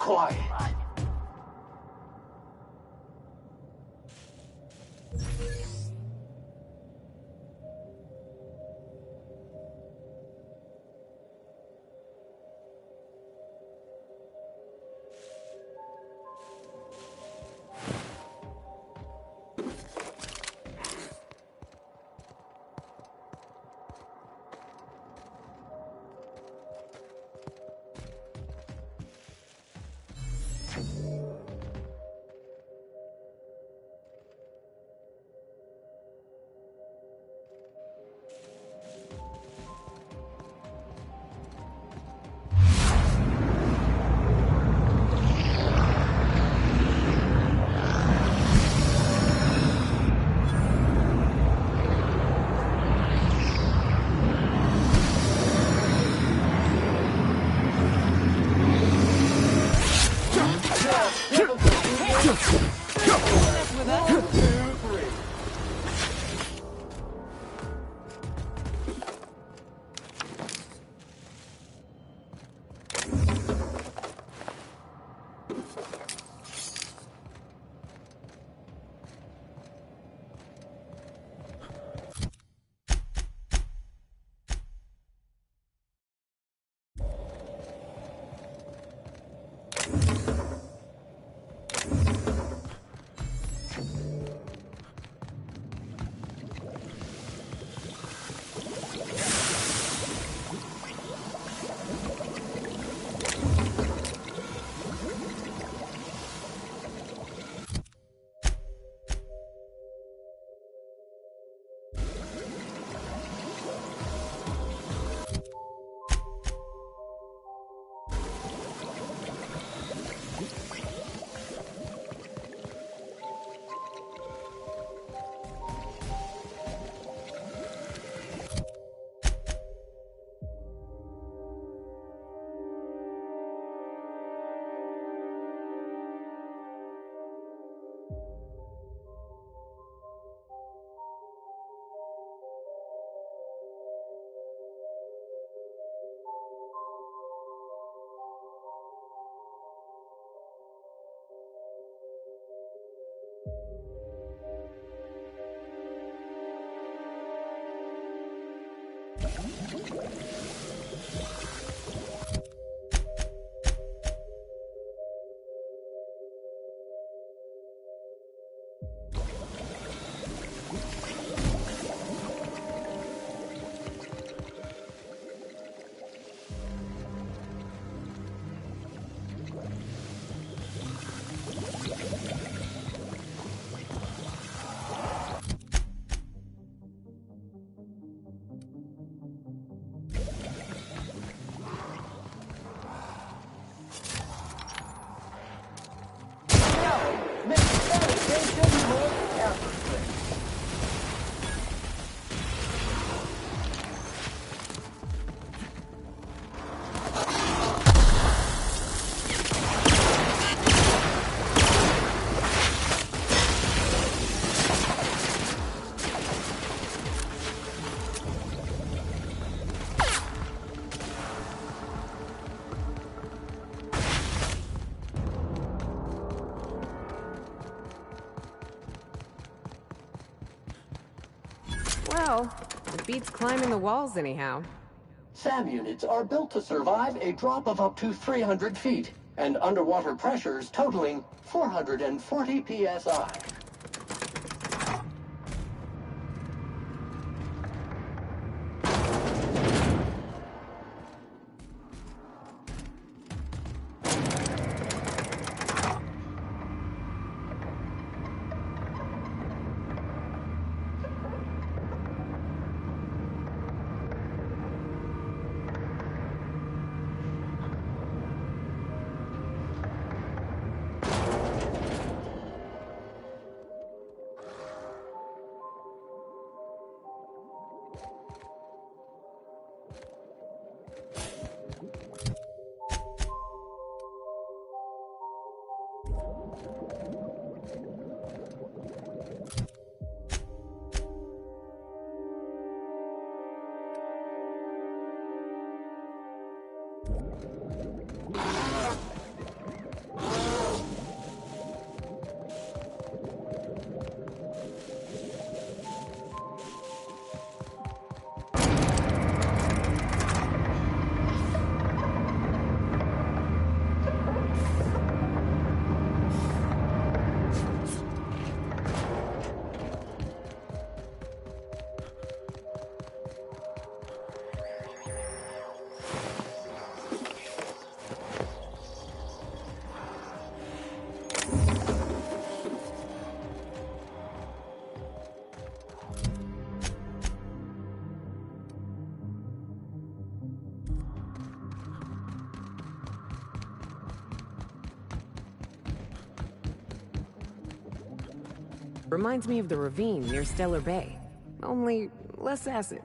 quiet. Well, it beats climbing the walls anyhow. SAM units are built to survive a drop of up to 300 feet and underwater pressures totaling 440 psi. Reminds me of the ravine near Stellar Bay. Only less acid.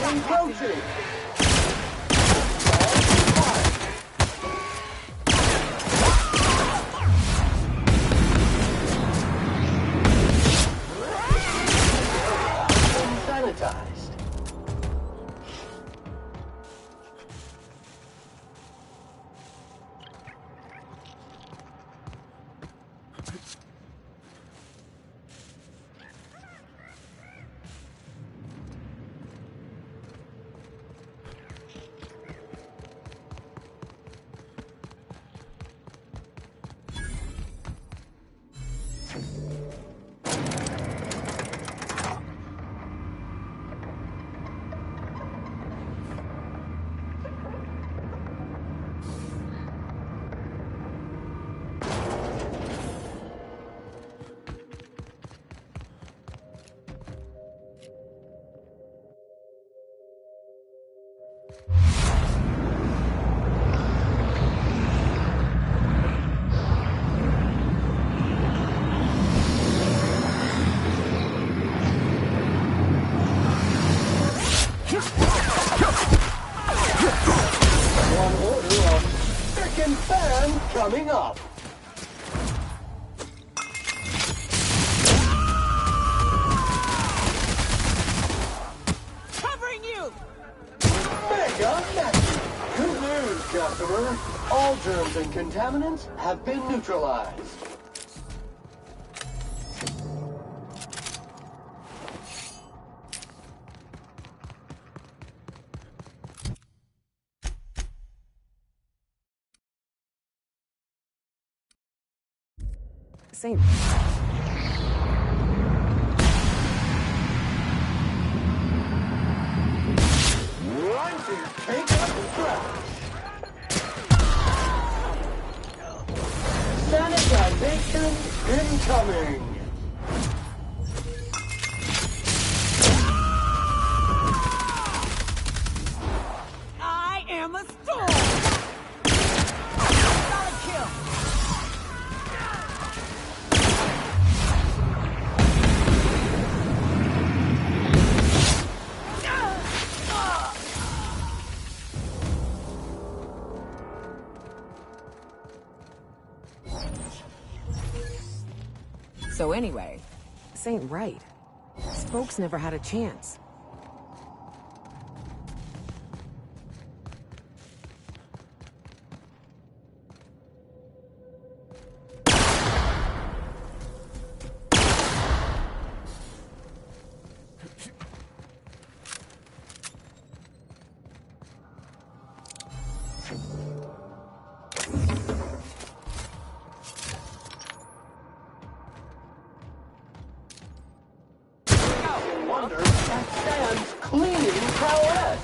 Encroaching! Sanitized. Coming up. Covering you! Mega Magic! Good news, customer. All germs and contaminants have been neutralized. Saint. Time to take up the trash. Sanitization incoming. I am a storm! Got a kill! So anyway, Saint right. Spokes never had a chance. Wonder that stands cleaning prowess.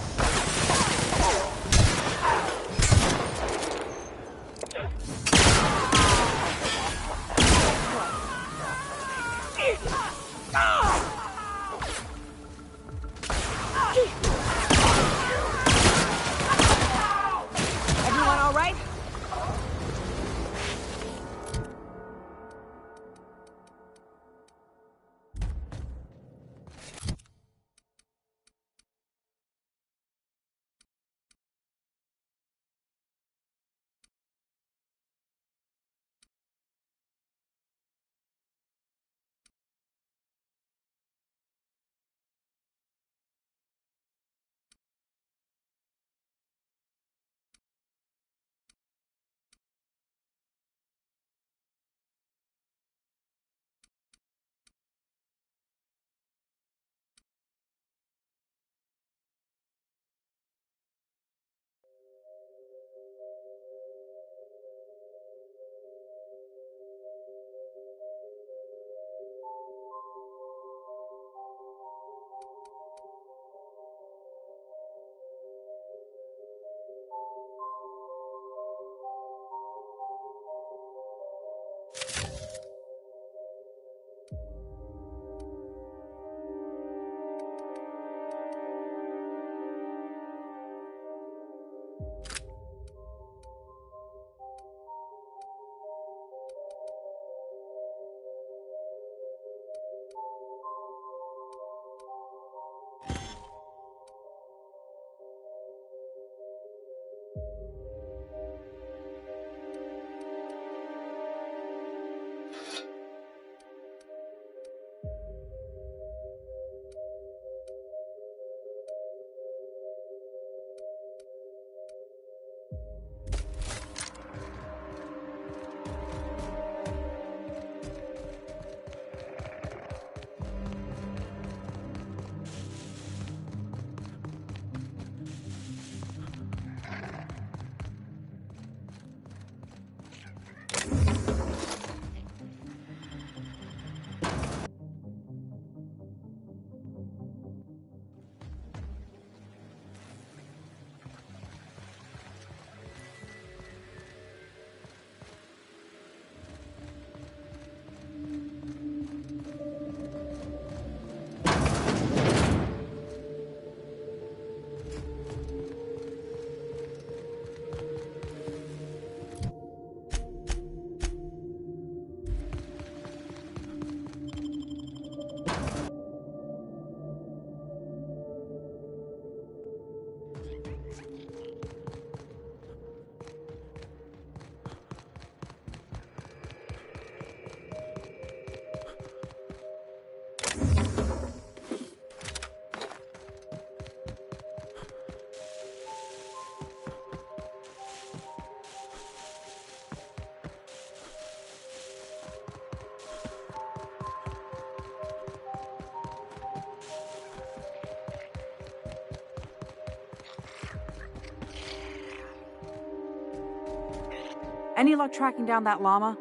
Any luck tracking down that llama?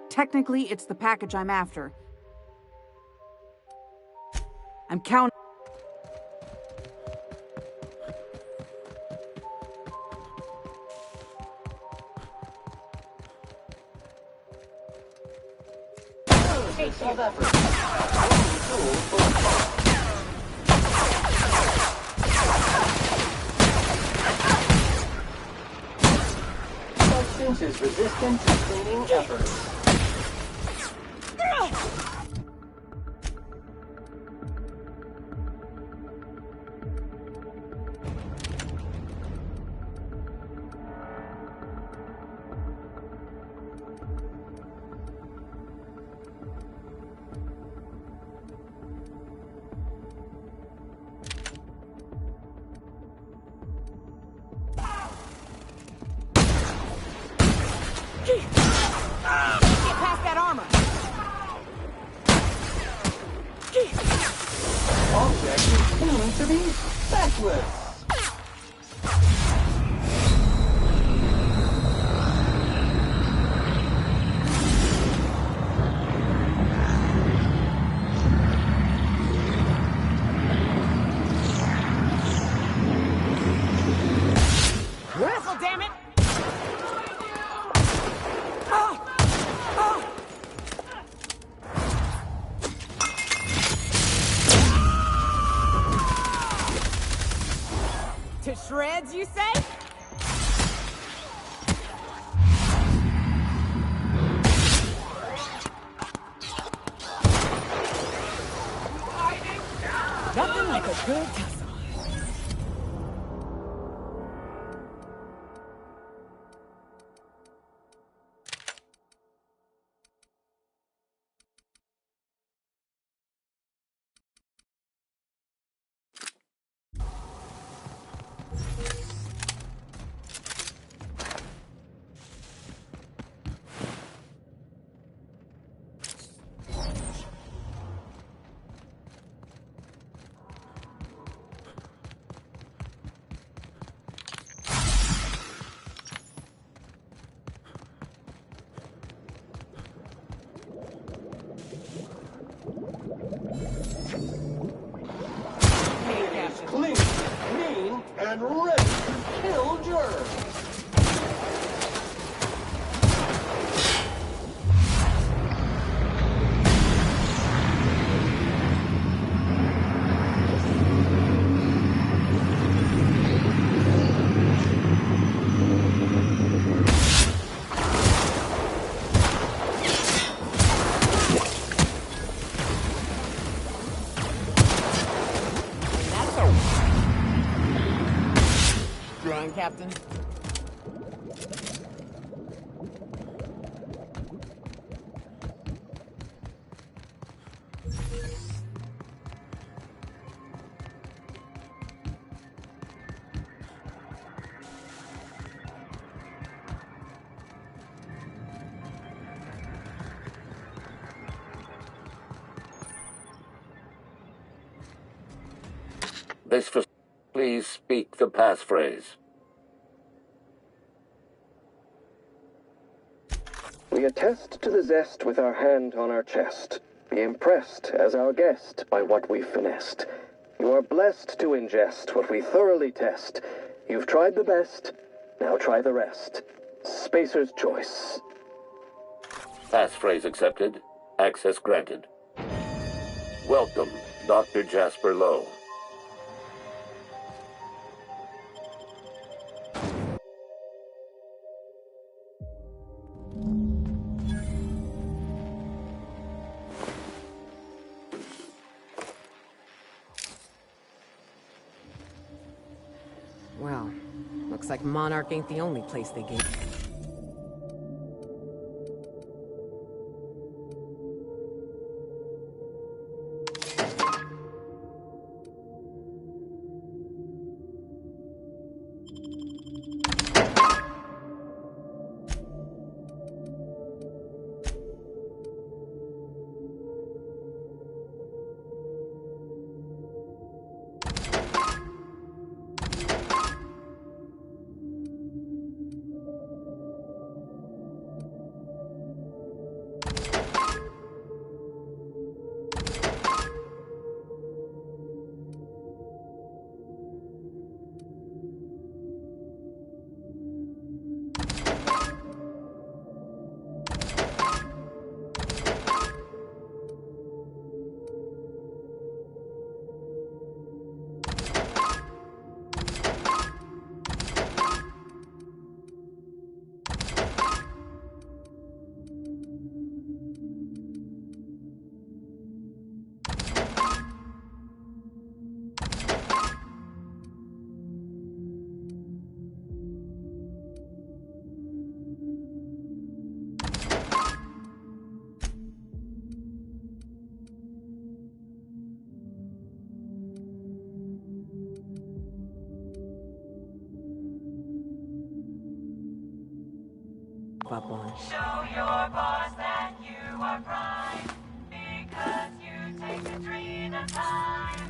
Technically, it's the package I'm after. I'm counting. Of effort. Substance is resistant to cleaning efforts. Object is tuned to be feckless. Whistle, damn it! To shreds, you say? Nothing like a good tussle. Clean, mean, and ready to kill germs. Drawing, Captain. Please speak the passphrase. We attest to the zest with our hand on our chest. Be impressed as our guest by what we've finessed. You are blessed to ingest what we thoroughly test. You've tried the best, now try the rest. Spacer's choice. Passphrase accepted. Access granted. Welcome, Dr. Jasper Lowe. Well, looks like Monarch ain't the only place they gave. up on. Show your boss that you are prime, because you take the dream of time.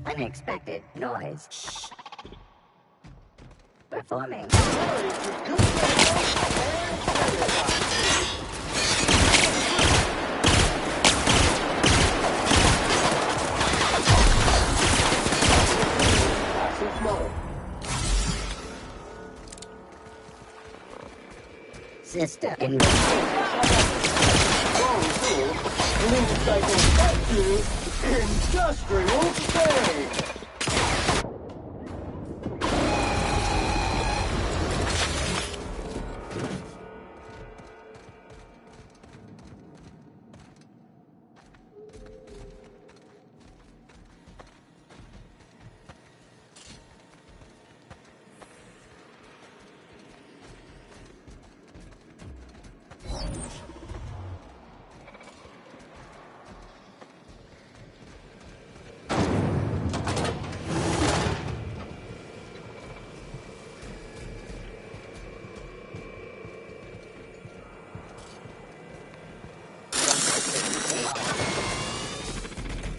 Unexpected noise. Shh. Performing. System in Industrial Space!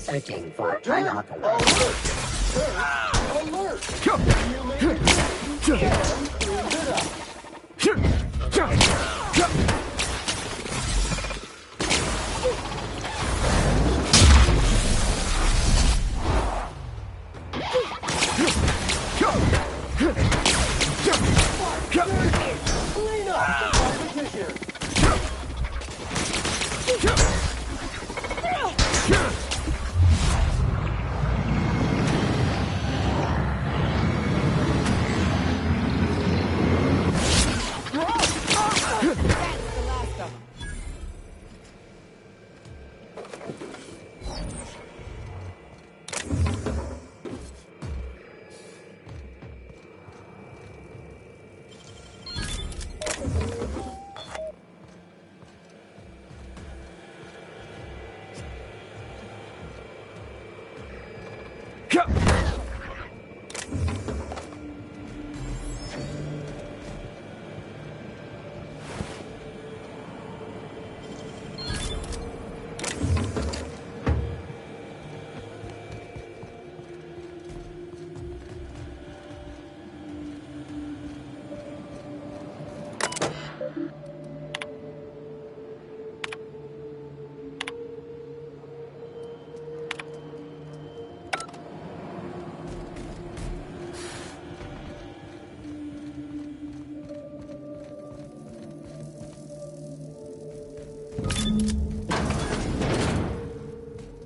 searching for unauthorized. Alert! You may detect and clean it up. Clean up the competition.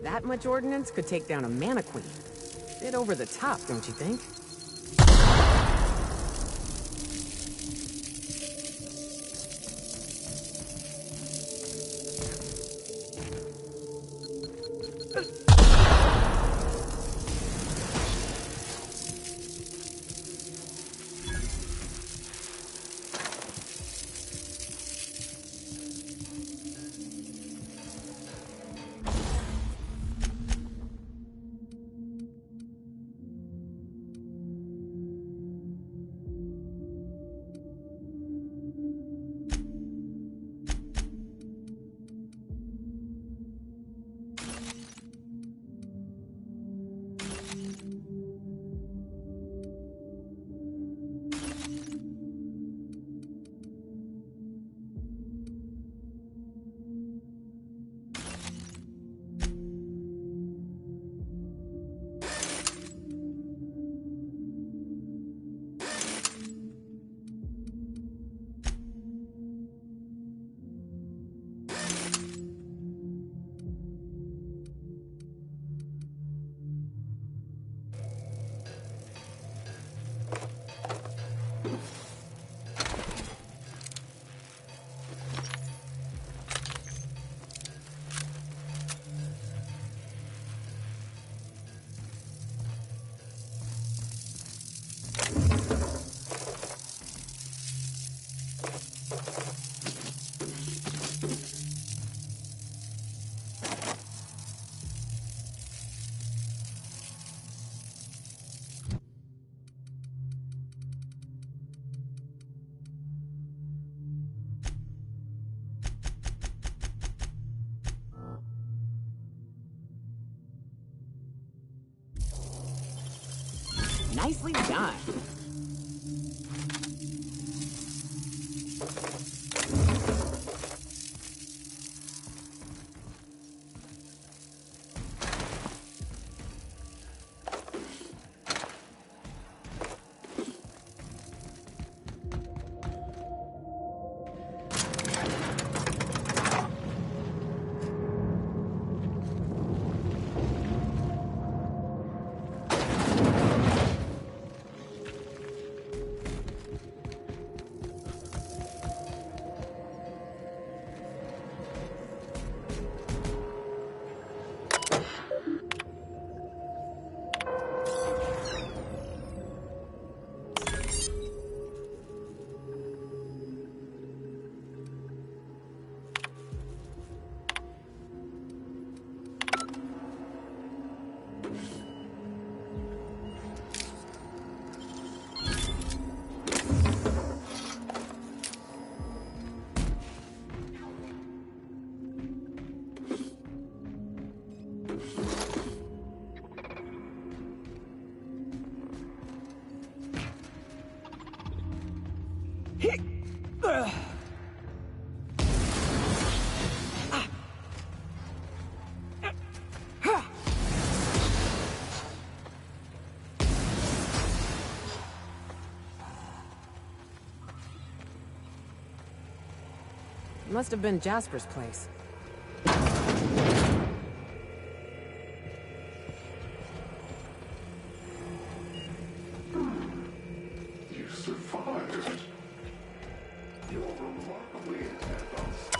That much ordnance could take down a mana queen. Bit over the top, don't you think? Nicely done. Must have been Jasper's place. You survived. You're remarkably advanced.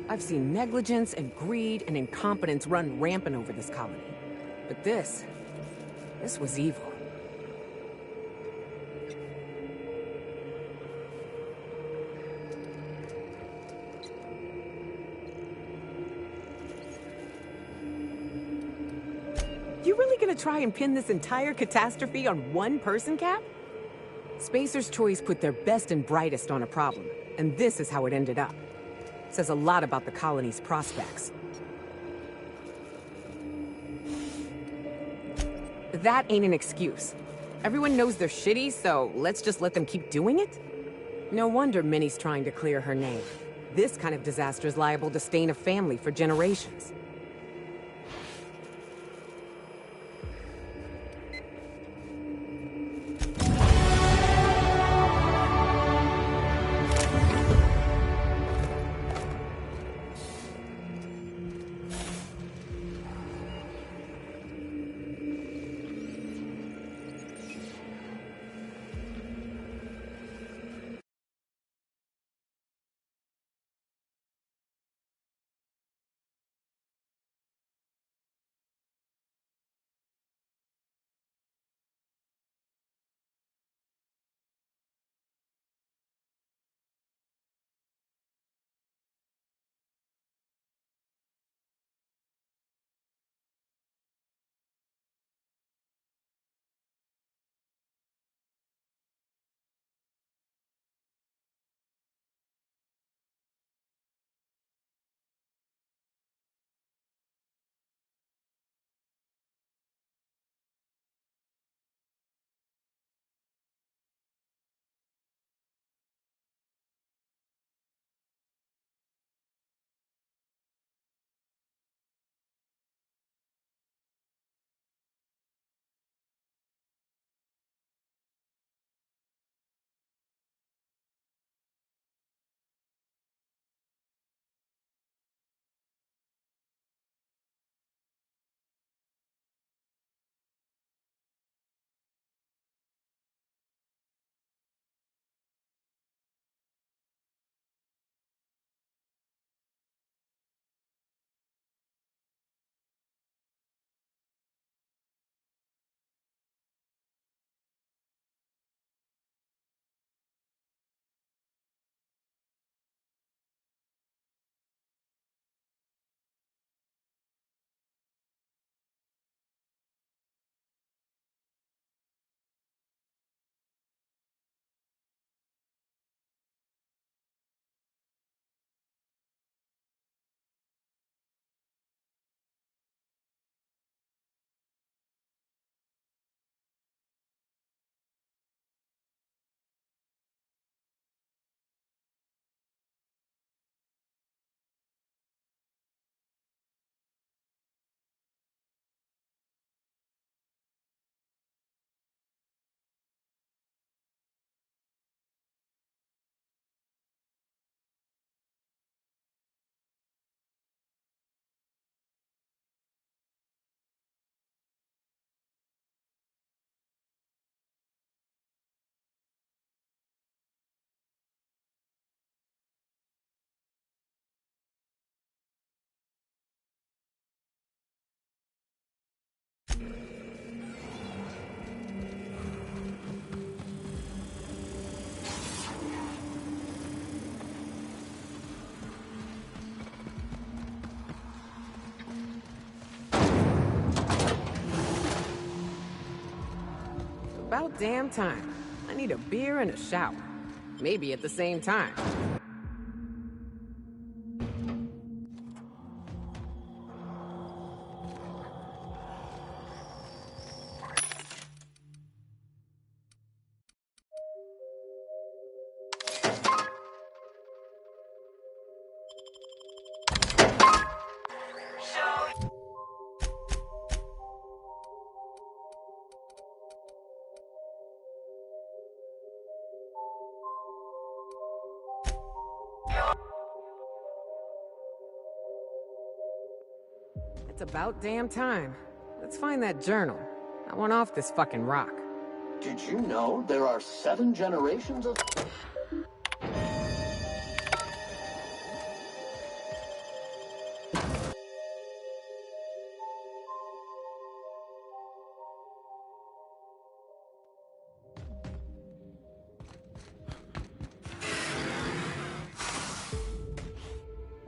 I've seen negligence and greed and incompetence run rampant over this colony. But this was evil. You really gonna try and pin this entire catastrophe on one person, Cap? Spacer's Choice put their best and brightest on a problem, and this is how it ended up. Says a lot about the colony's prospects. That ain't an excuse. Everyone knows they're shitty, so let's just let them keep doing it? No wonder Minnie's trying to clear her name. This kind of disaster is liable to stain a family for generations. damn time. I need a beer and a shower. Maybe at the same time. It's about damn time. Let's find that journal. I want off this fucking rock. Did you know there are 7 generations of...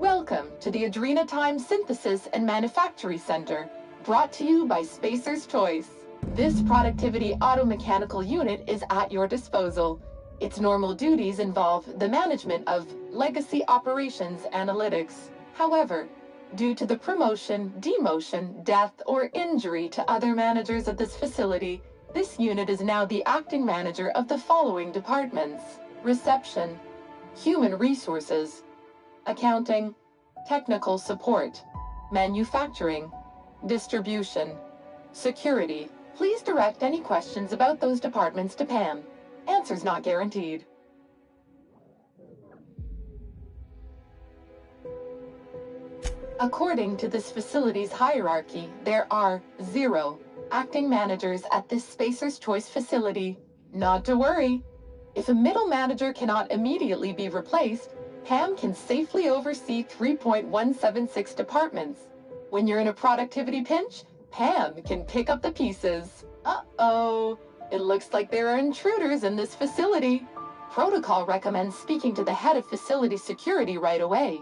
Welcome to the Adrena Time Synthesis and Manufactory Center, brought to you by Spacer's Choice. This productivity automechanical unit is at your disposal. Its normal duties involve the management of legacy operations analytics. However, due to the promotion, demotion, death, or injury to other managers of this facility, this unit is now the acting manager of the following departments: Reception, Human Resources, Accounting, Technical Support, Manufacturing, Distribution, Security. Please direct any questions about those departments to Pam. Answers not guaranteed. According to this facility's hierarchy, there are 0 acting managers at this Spacer's Choice facility. Not to worry. If a middle manager cannot immediately be replaced, Pam can safely oversee 3.176 departments. When you're in a productivity pinch, Pam can pick up the pieces. Uh-oh. It looks like there are intruders in this facility. Protocol recommends speaking to the head of facility security right away.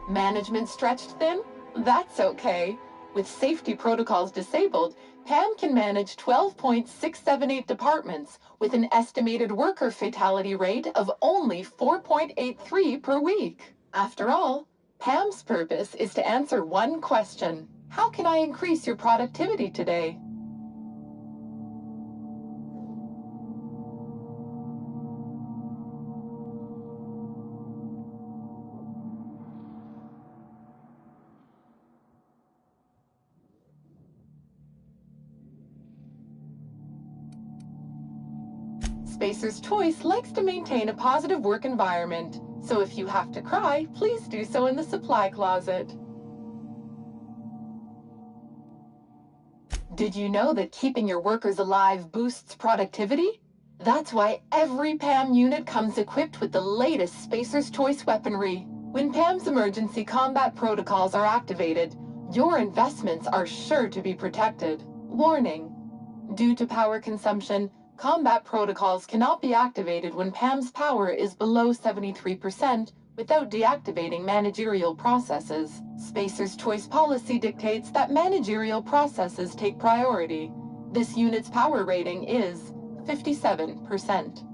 Management stretched thin? That's okay. With safety protocols disabled, Pam can manage 12.678 departments with an estimated worker fatality rate of only 4.83 per week. After all, Pam's purpose is to answer one question: how can I increase your productivity today? Spacer's Choice likes to maintain a positive work environment, so if you have to cry, please do so in the supply closet. Did you know that keeping your workers alive boosts productivity? That's why every PAM unit comes equipped with the latest Spacer's Choice weaponry. When PAM's emergency combat protocols are activated, your investments are sure to be protected. Warning: due to power consumption, combat protocols cannot be activated when PAM's power is below 73% without deactivating managerial processes. Spacer's Choice policy dictates that managerial processes take priority. This unit's power rating is 57%.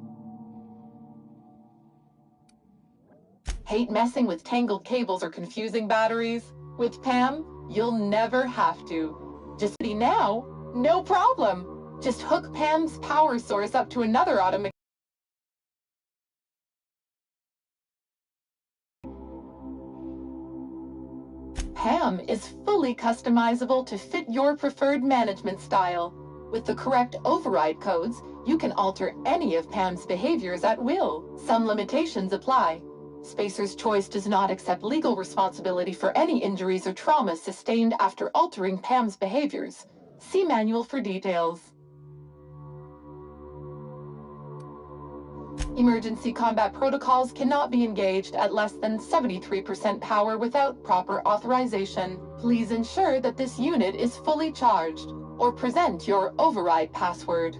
Hate messing with tangled cables or confusing batteries? With PAM, you'll never have to. Just now, no problem. Just hook Pam's power source up to another automatic. Pam is fully customizable to fit your preferred management style. With the correct override codes, you can alter any of Pam's behaviors at will. Some limitations apply. Spacer's Choice does not accept legal responsibility for any injuries or trauma sustained after altering Pam's behaviors. See manual for details. Emergency combat protocols cannot be engaged at less than 73% power without proper authorization. Please ensure that this unit is fully charged, or present your override password.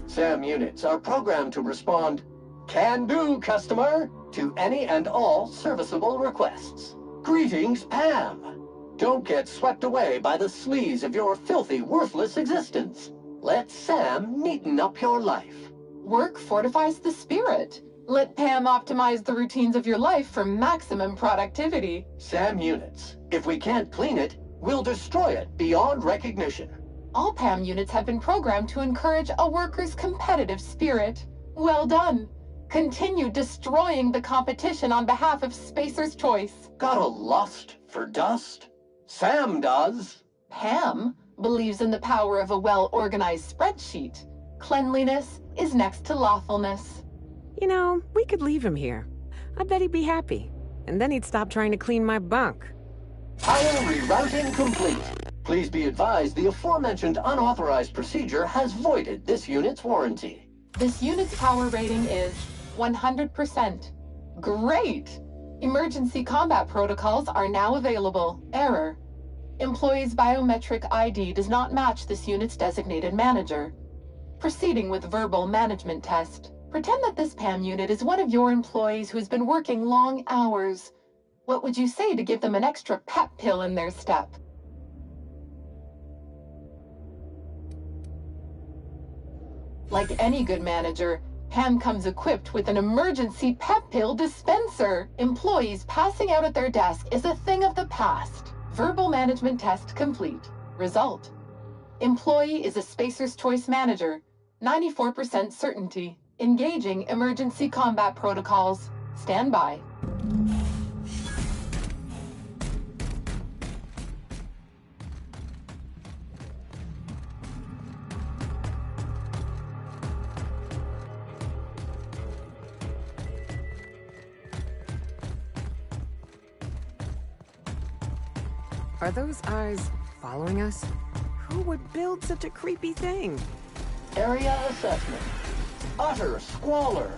SAM units are programmed to respond, "Can do, customer," to any and all serviceable requests. Greetings, Pam. Don't get swept away by the sleaze of your filthy, worthless existence. Let Sam neaten up your life. Work fortifies the spirit. Let Pam optimize the routines of your life for maximum productivity. Sam units. If we can't clean it, we'll destroy it beyond recognition. All PAM units have been programmed to encourage a worker's competitive spirit. Well done. Continue destroying the competition on behalf of Spacer's Choice. Got a lust for dust? Sam does. Pam believes in the power of a well-organized spreadsheet. Cleanliness is next to lawfulness. You know, we could leave him here. I bet he'd be happy. And then he'd stop trying to clean my bunk. Power rerouting complete. Please be advised the aforementioned unauthorized procedure has voided this unit's warranty. This unit's power rating is 100%. Great! Emergency combat protocols are now available. Error. Employee's biometric ID does not match this unit's designated manager. Proceeding with verbal management test. Pretend that this PAM unit is one of your employees who has been working long hours. What would you say to give them an extra pep pill in their step? Like any good manager, Pam comes equipped with an emergency pep pill dispenser. Employees passing out at their desk is a thing of the past. Verbal management test complete. Result. Employee is a Spacer's Choice manager. 94% certainty. Engaging emergency combat protocols. Stand by. Are those eyes following us? Who would build such a creepy thing? Area assessment. Utter squalor.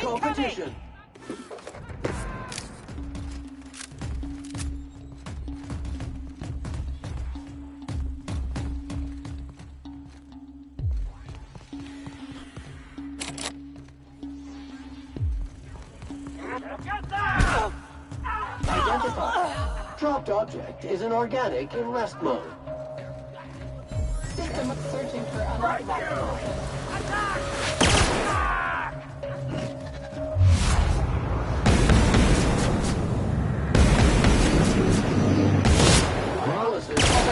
Competition. Identify. Dropped object is an organic in rest mode. System searching for unauthorized.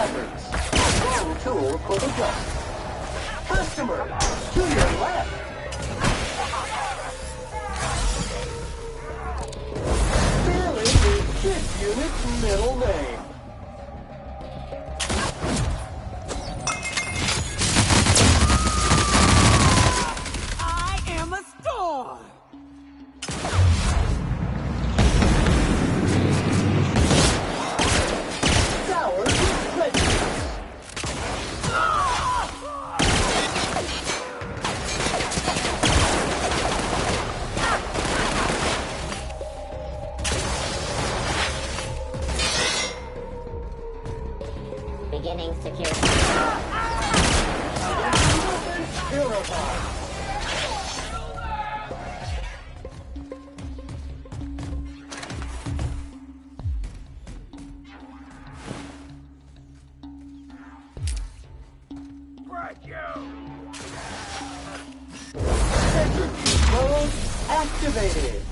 Efforts. Wrong tool for the job. Customer, to your left. Billy is this unit's middle name. I am a star! Shield activated.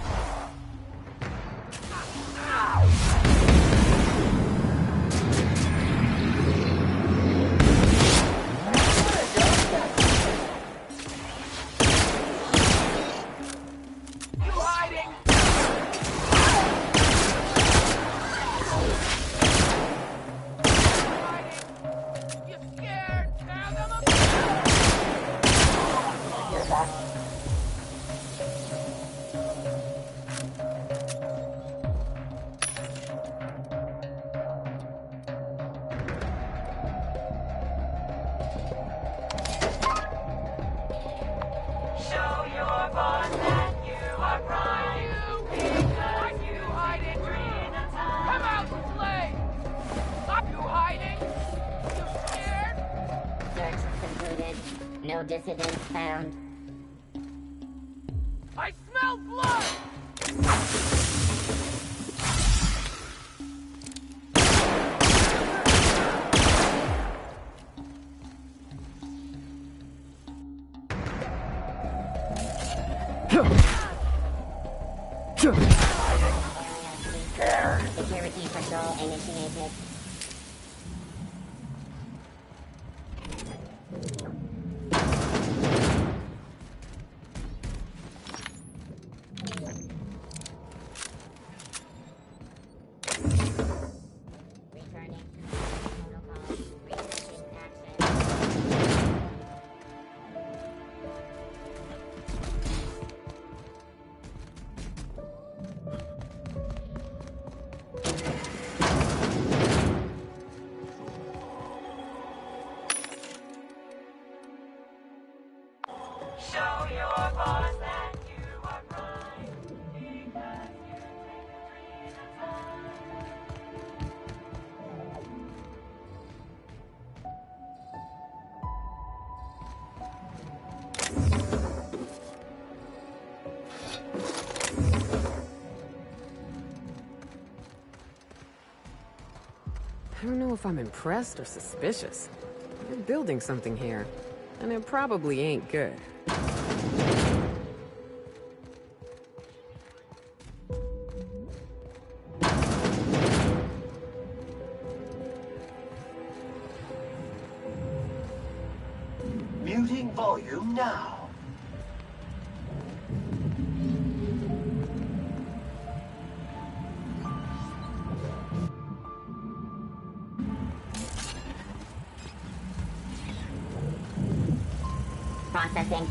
Show your boss that you are prime. Because you hide in Adrena time. Come out and play! Are you hiding? You scared? Search concluded. No dissidents found. I smell blood! Security patrol initiated. Returning. Protocol. Researching action. Show your boss that you are prime. Because you take Adrena time. I don't know if I'm impressed or suspicious. They're building something here, and it probably ain't good. Muting volume now. Processing.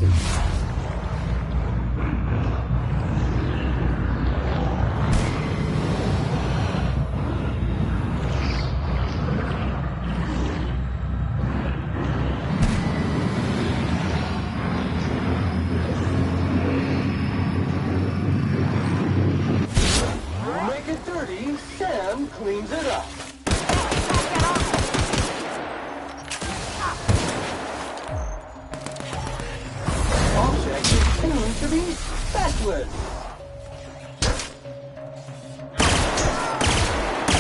Make it dirty, Sam cleans it up. Object is tuned to be speckless.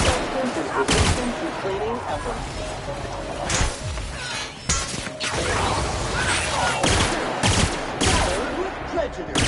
Substance is resistant to cleaning efforts. Scattered with prejudice.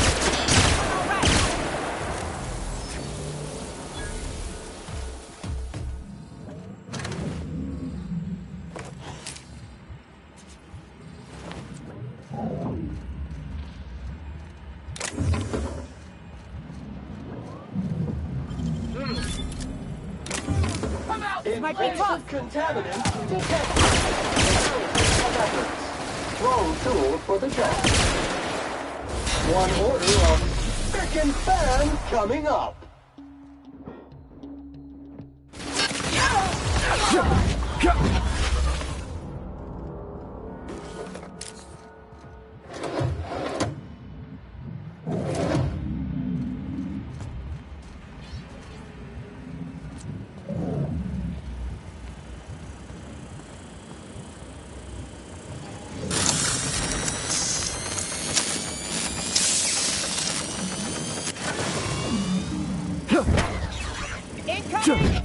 Invasive contaminants detected. Wrong tool for the job. One order of frickin' fan coming up. Incoming!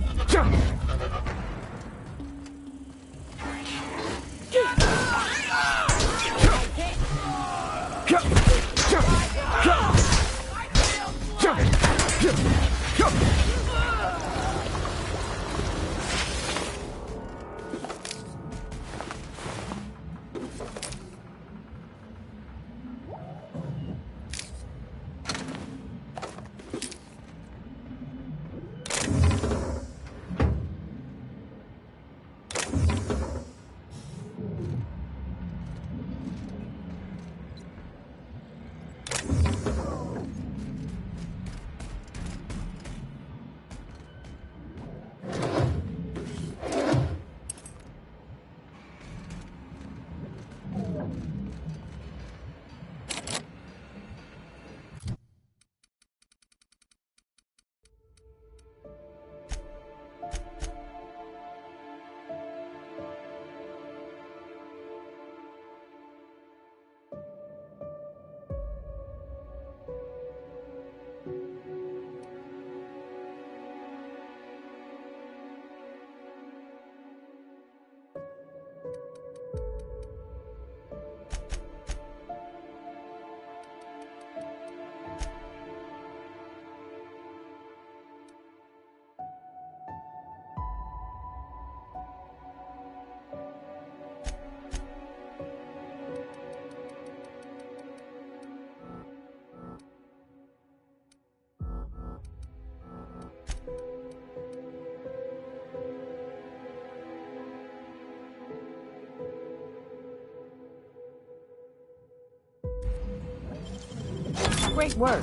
Great work.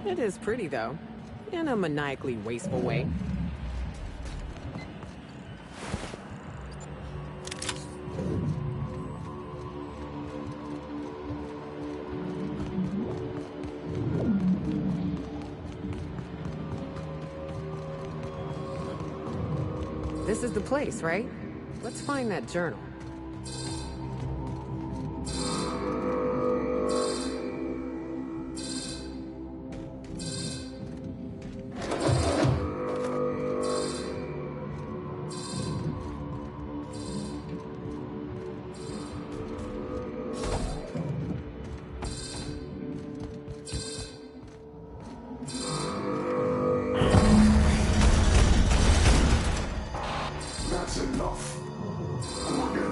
It is pretty, though, in a maniacally wasteful way. This is the place, right? Let's find that journal. That's enough. Gorgon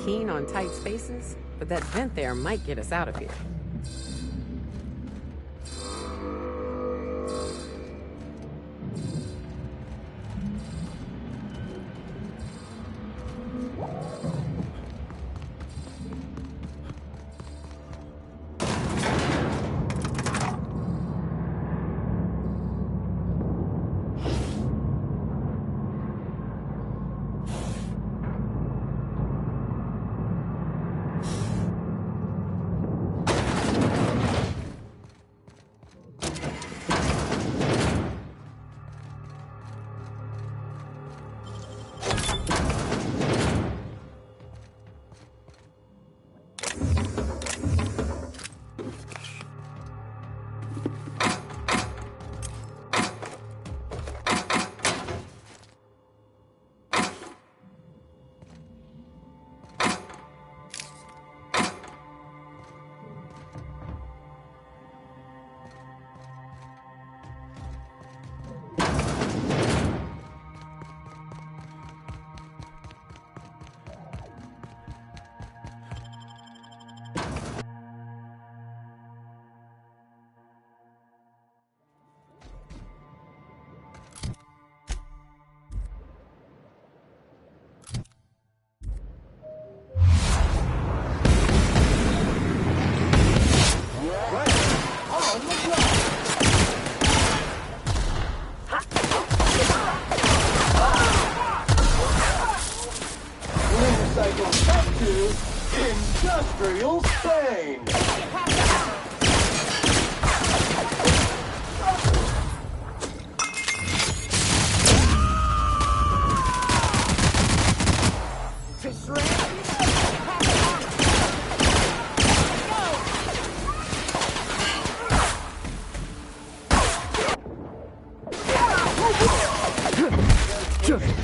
keen on tight spaces, but that vent there might get us out of here. Industrial Spain!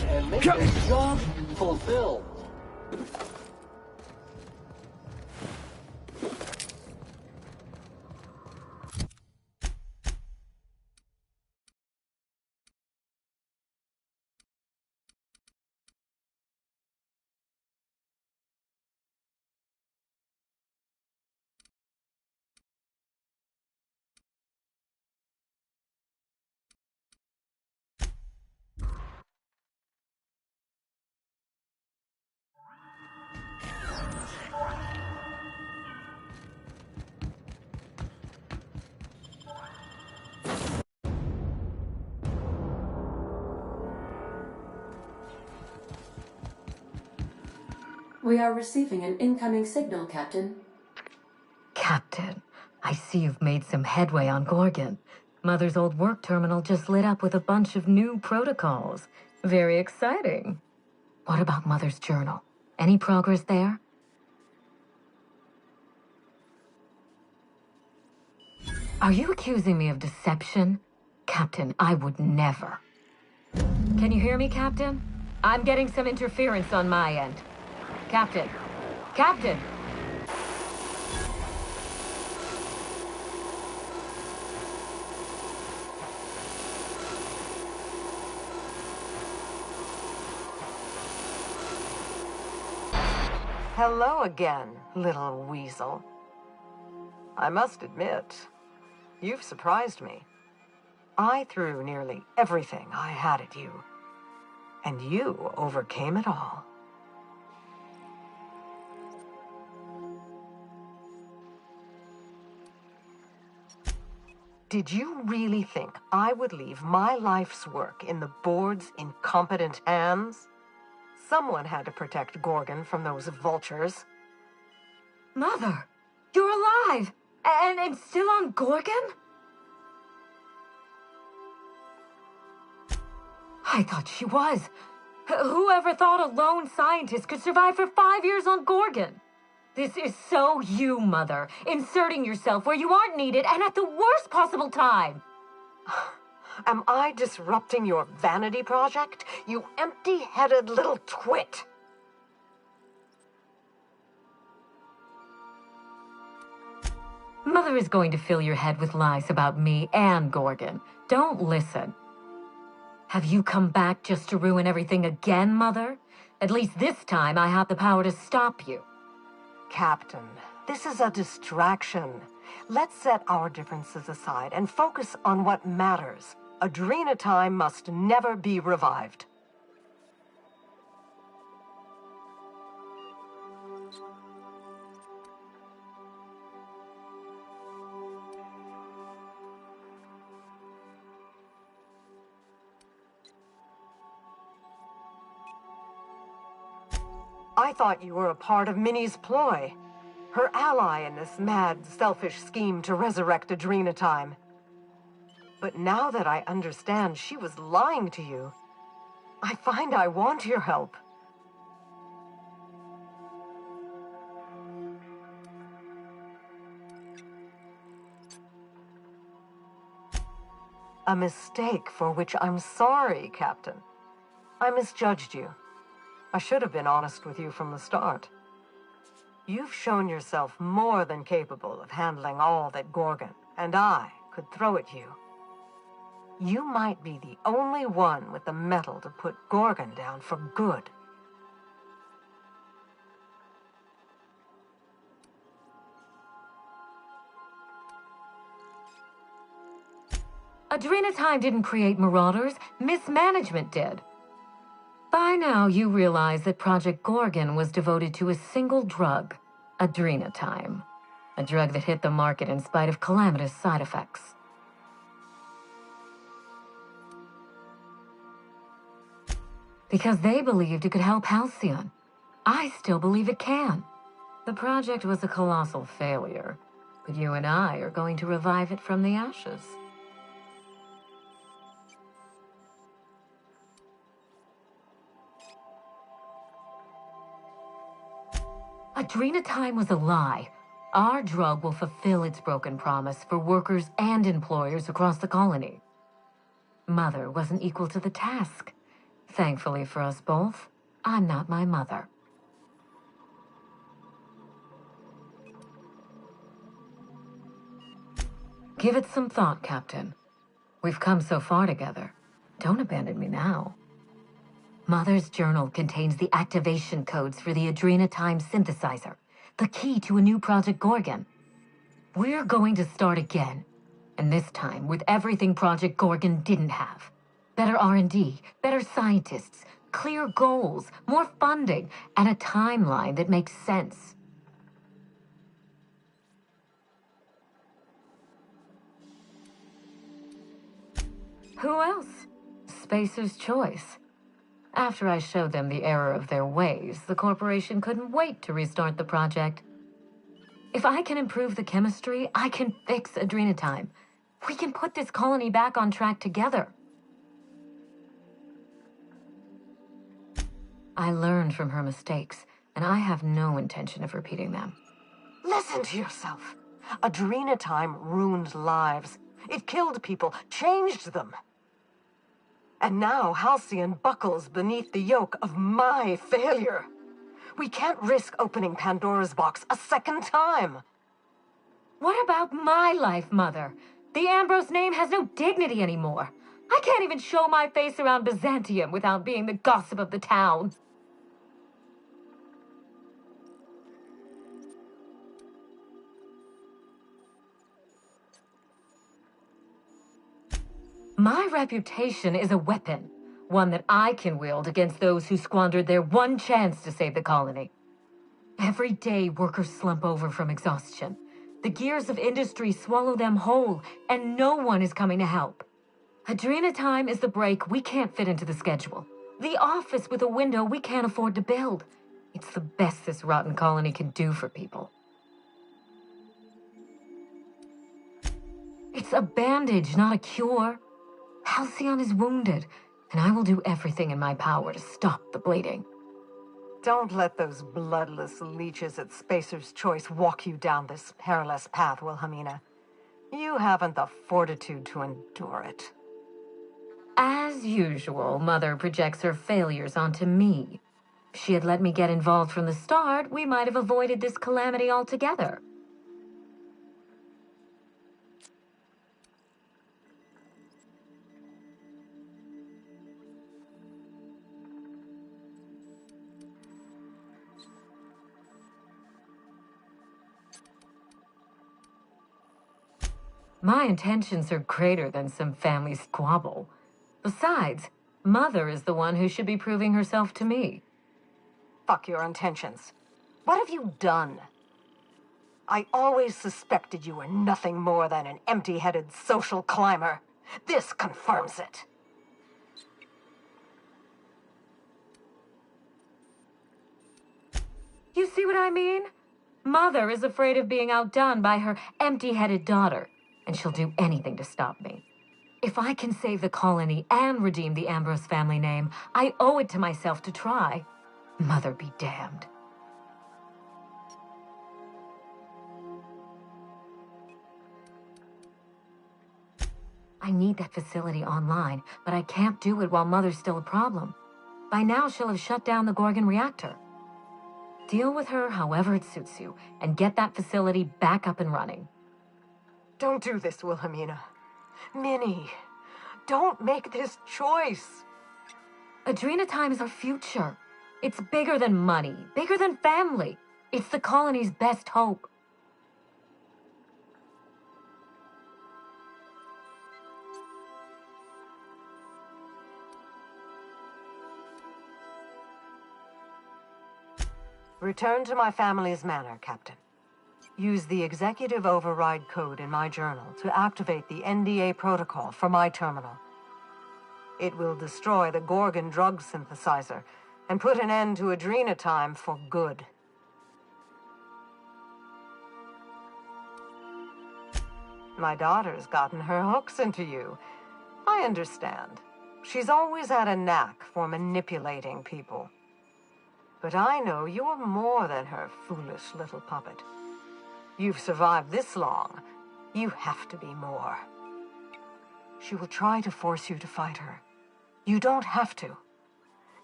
And make the job fulfilled. We are receiving an incoming signal, Captain. Captain, I see you've made some headway on Gorgon. Mother's old work terminal just lit up with a bunch of new protocols. Very exciting. What about Mother's journal? Any progress there? Are you accusing me of deception? Captain, I would never. Can you hear me, Captain? I'm getting some interference on my end. Captain! Captain! Hello again, little weasel. I must admit, you've surprised me. I threw nearly everything I had at you, and you overcame it all. Did you really think I would leave my life's work in the board's incompetent hands? Someone had to protect Gorgon from those vultures. Mother! You're alive! And still on Gorgon? I thought she was. Whoever thought a lone scientist could survive for 5 years on Gorgon? This is so you, Mother, inserting yourself where you aren't needed and at the worst possible time. Am I disrupting your vanity project, you empty-headed little twit? Mother is going to fill your head with lies about me and Gorgon. Don't listen. Have you come back just to ruin everything again, Mother? At least this time I have the power to stop you. Captain, this is a distraction. Let's set our differences aside and focus on what matters. Adrena time must never be revived. I thought you were a part of Minnie's ploy. Her ally in this mad, selfish scheme to resurrect Adrena time. But now that I understand she was lying to you, I find I want your help. A mistake for which I'm sorry, Captain. I misjudged you. I should have been honest with you from the start. You've shown yourself more than capable of handling all that Gorgon and I could throw at you. You might be the only one with the mettle to put Gorgon down for good. Adrena time didn't create marauders, mismanagement did. By now, you realize that Project Gorgon was devoted to a single drug, Adrena time. A drug that hit the market in spite of calamitous side effects. Because they believed it could help Halcyon. I still believe it can. The project was a colossal failure, but you and I are going to revive it from the ashes. Adrena time was a lie. Our drug will fulfill its broken promise for workers and employers across the colony. Mother wasn't equal to the task. Thankfully for us both, I'm not my mother. Give it some thought, Captain. We've come so far together. Don't abandon me now. Mother's journal contains the activation codes for the Adrena time synthesizer, the key to a new Project Gorgon. We're going to start again, and this time with everything Project Gorgon didn't have. Better R&D, better scientists, clear goals, more funding, and a timeline that makes sense. Who else? Spacer's choice. After I showed them the error of their ways, the corporation couldn't wait to restart the project. If I can improve the chemistry, I can fix Adrena time. We can put this colony back on track together. I learned from her mistakes, and I have no intention of repeating them. Listen to yourself. Adrena time ruined lives. It killed people, changed them. And now Halcyon buckles beneath the yoke of my failure. We can't risk opening Pandora's box a second time. What about my life, Mother? The Ambrose name has no dignity anymore. I can't even show my face around Byzantium without being the gossip of the town. My reputation is a weapon, one that I can wield against those who squandered their one chance to save the colony. Every day, workers slump over from exhaustion. The gears of industry swallow them whole, and no one is coming to help. Adrena time is the break we can't fit into the schedule. The office with a window we can't afford to build. It's the best this rotten colony can do for people. It's a bandage, not a cure. Halcyon is wounded, and I will do everything in my power to stop the bleeding. Don't let those bloodless leeches at Spacer's Choice walk you down this perilous path, Wilhelmina. You haven't the fortitude to endure it. As usual, Mother projects her failures onto me. If she had let me get involved from the start, we might have avoided this calamity altogether. My intentions are greater than some family squabble. Besides, Mother is the one who should be proving herself to me. Fuck your intentions. What have you done? I always suspected you were nothing more than an empty-headed social climber. This confirms it. You see what I mean? Mother is afraid of being outdone by her empty-headed daughter, and she'll do anything to stop me. If I can save the colony and redeem the Ambrose family name, I owe it to myself to try. Mother be damned. I need that facility online, but I can't do it while Mother's still a problem. By now, she'll have shut down the Gorgon reactor. Deal with her however it suits you, and get that facility back up and running. Don't do this, Wilhelmina. Minnie, don't make this choice. Adrena Time is our future. It's bigger than money, bigger than family. It's the colony's best hope. Return to my family's manor, Captain. Use the executive override code in my journal to activate the NDA protocol for my terminal. It will destroy the Gorgon drug synthesizer and put an end to Adrena Time for good. My daughter's gotten her hooks into you. I understand. She's always had a knack for manipulating people. But I know you're more than her foolish little puppet. You've survived this long. You have to be more. She will try to force you to fight her. You don't have to.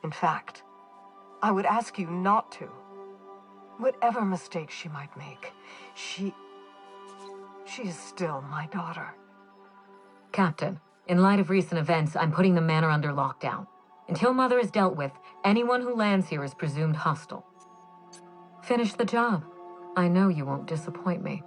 In fact, I would ask you not to. Whatever mistakes she might make, she is still my daughter. Captain, in light of recent events, I'm putting the manor under lockdown. Until Mother is dealt with, anyone who lands here is presumed hostile. Finish the job. I know you won't disappoint me.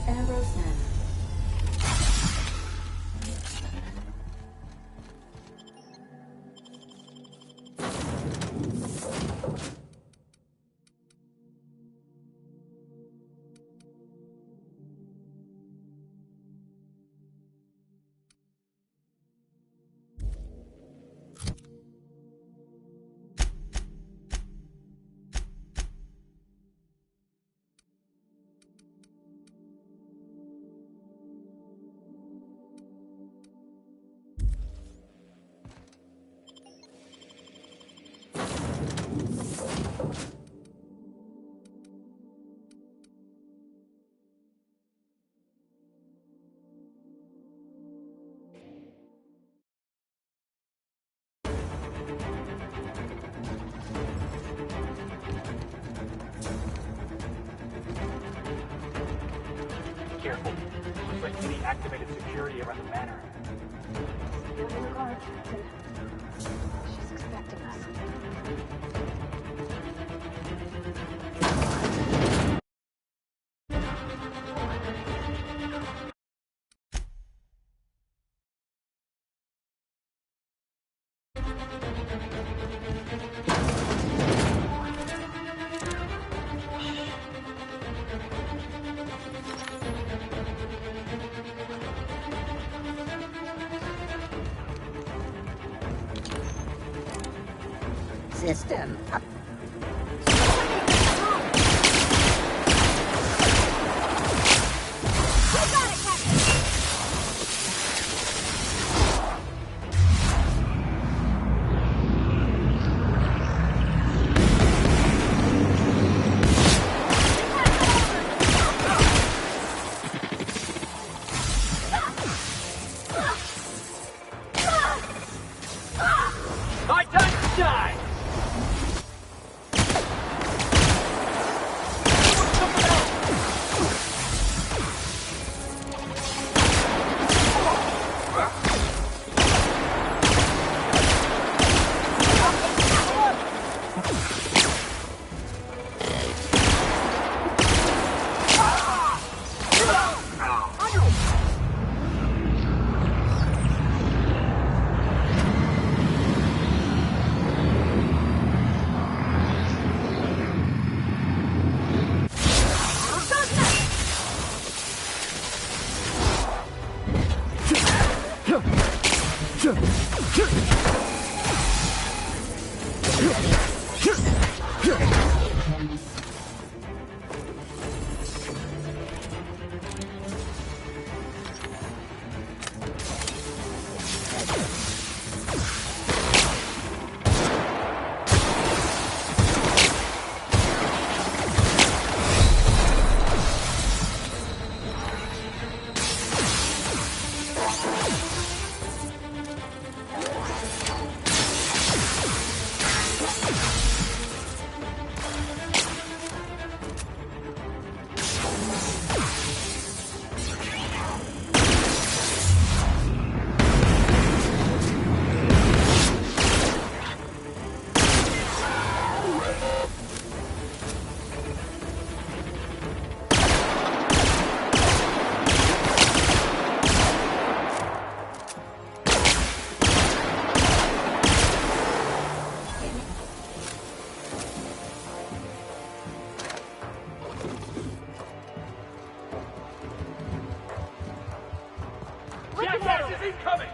Aerosmith. Careful. Looks like Kitty activated security around the manor. Be on your guard, Captain. She's expecting us. System up. My time to shine! Jackass is incoming!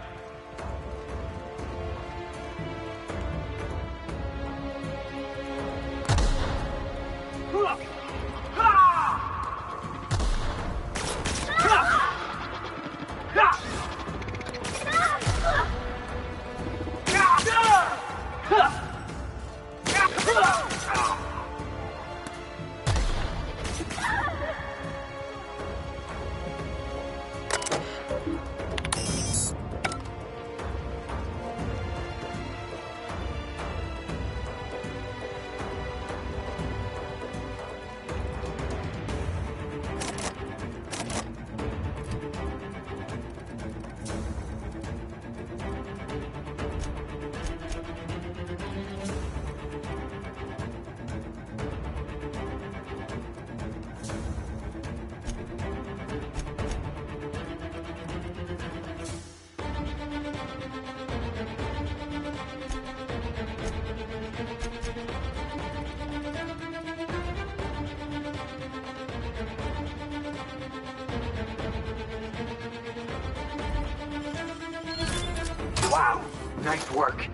Wow! Nice work.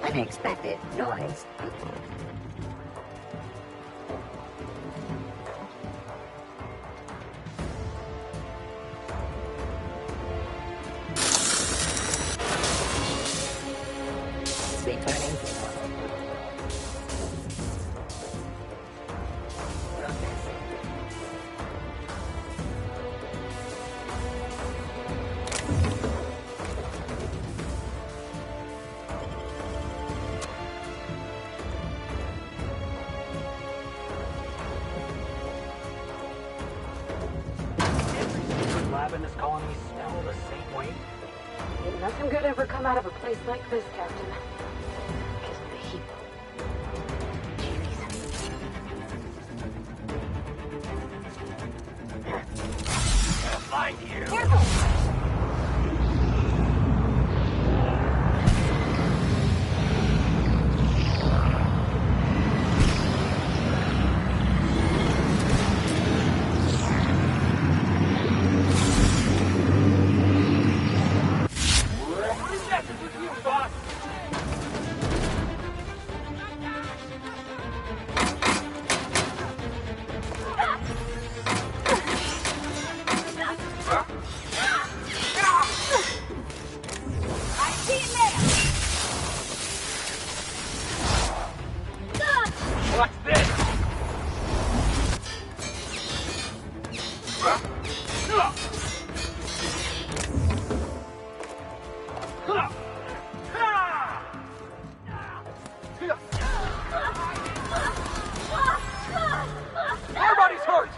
Unexpected noise. Returning to normal. Processing. Lab in this colony smell the same way? Ain't nothing good ever come out of a place like this, Captain. Because of the heat. I'll find you. Careful! What's this? Everybody's hurt!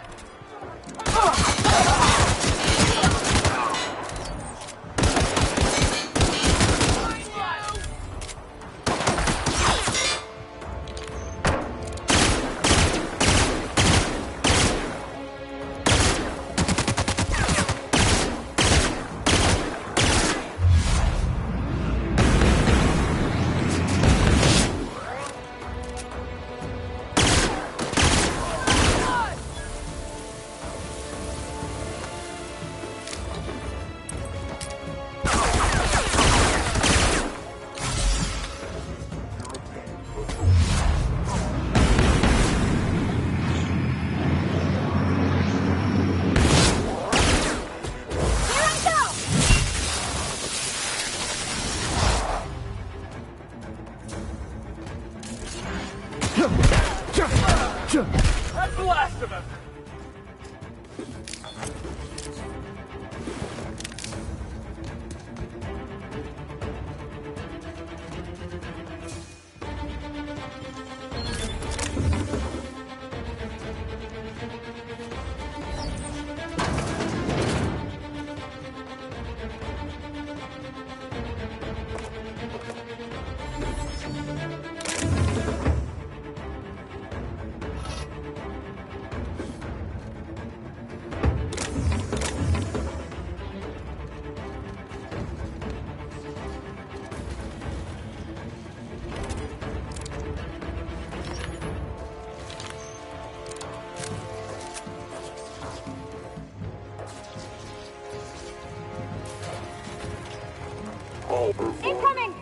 That's the last of them! Incoming!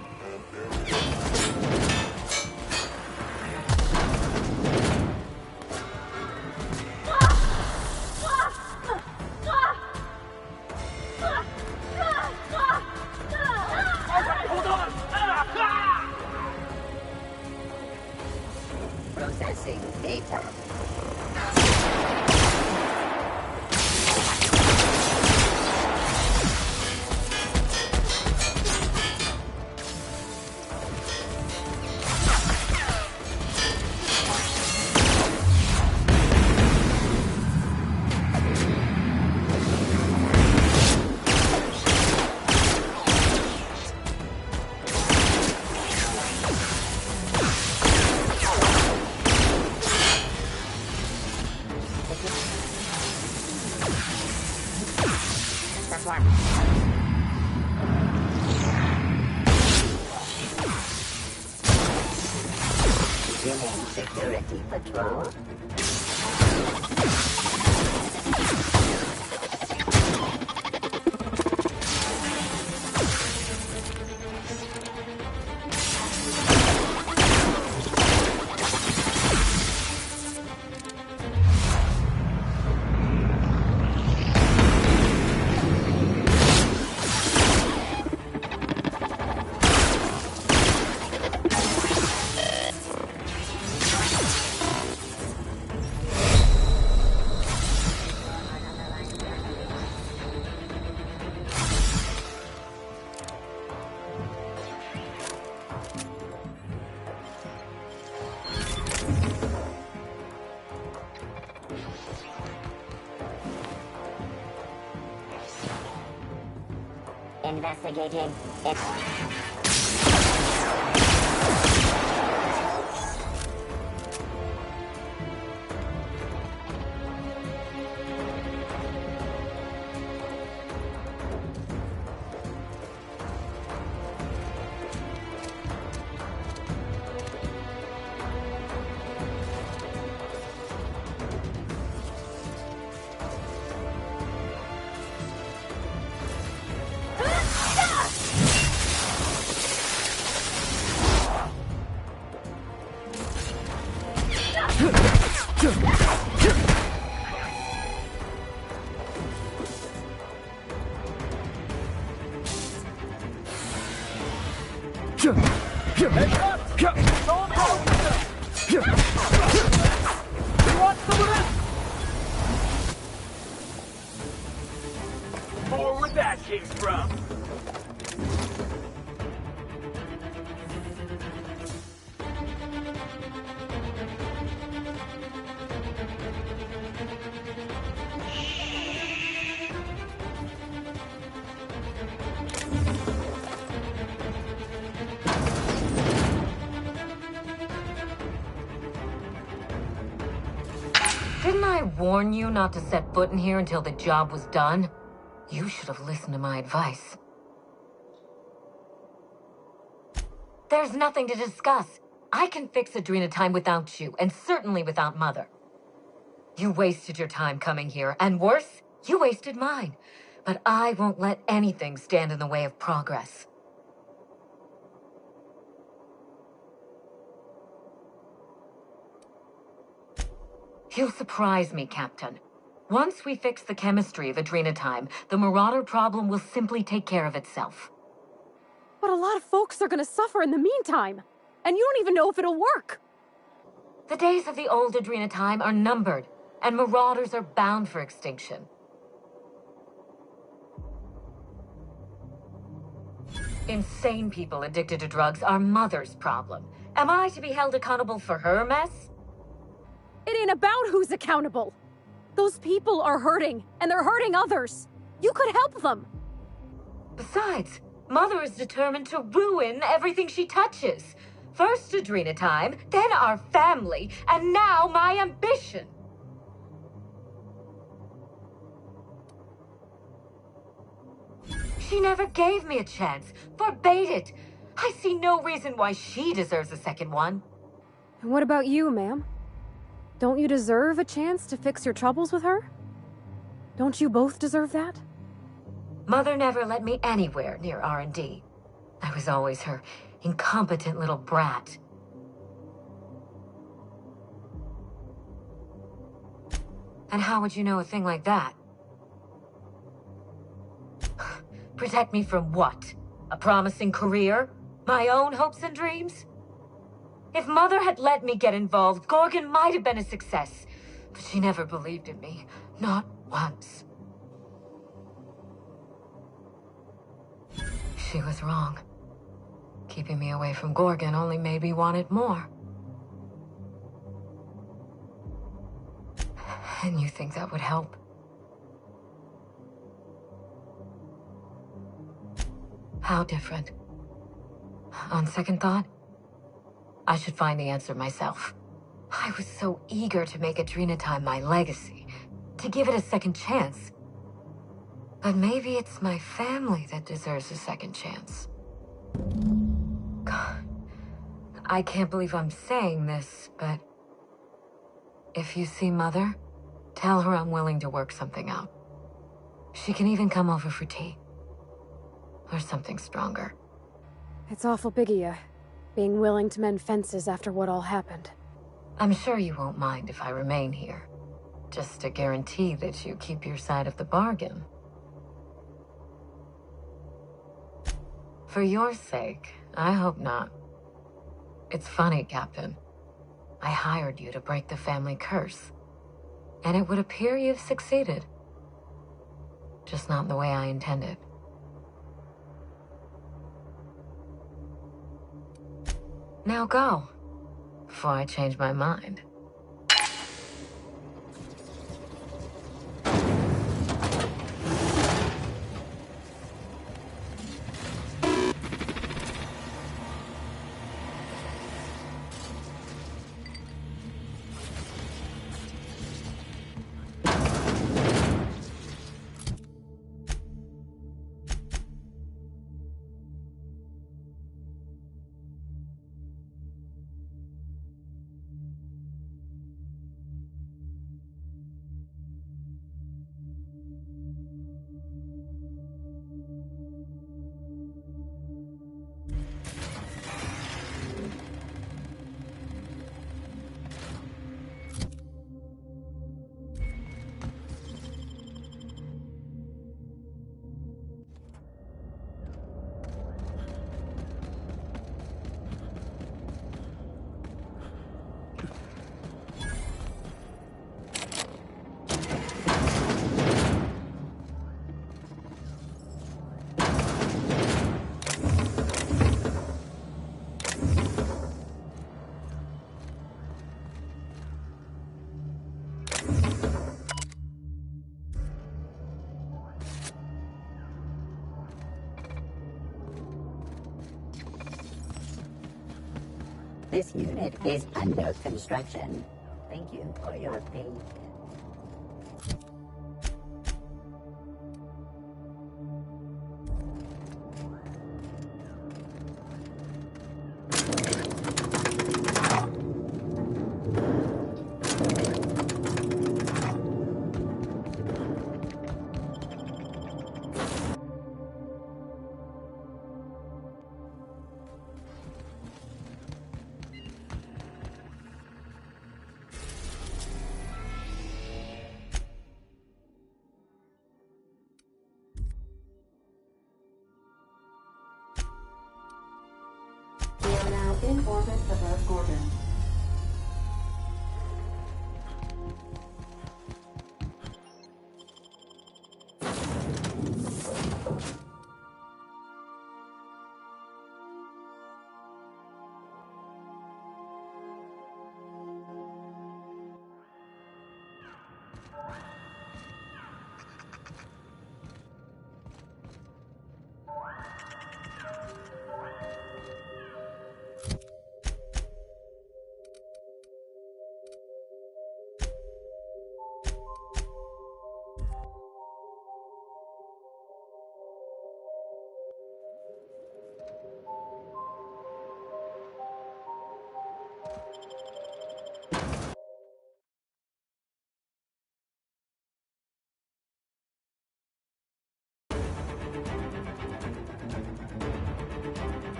Hold on! Processing data. Incoming security patrol. Investigating. More where that came from. Didn't I warn you not to set foot in here until the job was done? You should have listened to my advice. There's nothing to discuss. I can fix Adrena time without you, and certainly without Mother. You wasted your time coming here, and worse, you wasted mine. But I won't let anything stand in the way of progress. You'll surprise me, Captain. Once we fix the chemistry of Adrena time, the Marauder problem will simply take care of itself. But a lot of folks are gonna suffer in the meantime. And you don't even know if it'll work. The days of the old Adrena time are numbered, and Marauders are bound for extinction. Insane people addicted to drugs are Mother's problem. Am I to be held accountable for her mess? It ain't about who's accountable. Those people are hurting, and they're hurting others. You could help them. Besides, Mother is determined to ruin everything she touches. First Adrena time, then our family, and now my ambition. She never gave me a chance, forbade it. I see no reason why she deserves a second one. And what about you, ma'am? Don't you deserve a chance to fix your troubles with her? Don't you both deserve that? Mother never let me anywhere near R&D. I was always her incompetent little brat. And how would you know a thing like that? Protect me from what? A promising career? My own hopes and dreams? If Mother had let me get involved, Gorgon might have been a success. But she never believed in me. Not once. She was wrong. Keeping me away from Gorgon only made me want it more. And you think that would help? How different? On second thought, I should find the answer myself. I was so eager to make Adrena time my legacy, to give it a second chance. But maybe it's my family that deserves a second chance. God, I can't believe I'm saying this, but if you see Mother, tell her I'm willing to work something out. She can even come over for tea. Or something stronger. It's awful big of you, being willing to mend fences after what all happened. I'm sure you won't mind if I remain here. Just to guarantee that you keep your side of the bargain. For your sake, I hope not. It's funny, Captain. I hired you to break the family curse. And it would appear you've succeeded. Just not in the way I intended. Now go, before I change my mind. This unit is under construction. Thank you for your patience. We are now in orbit above Gorgon.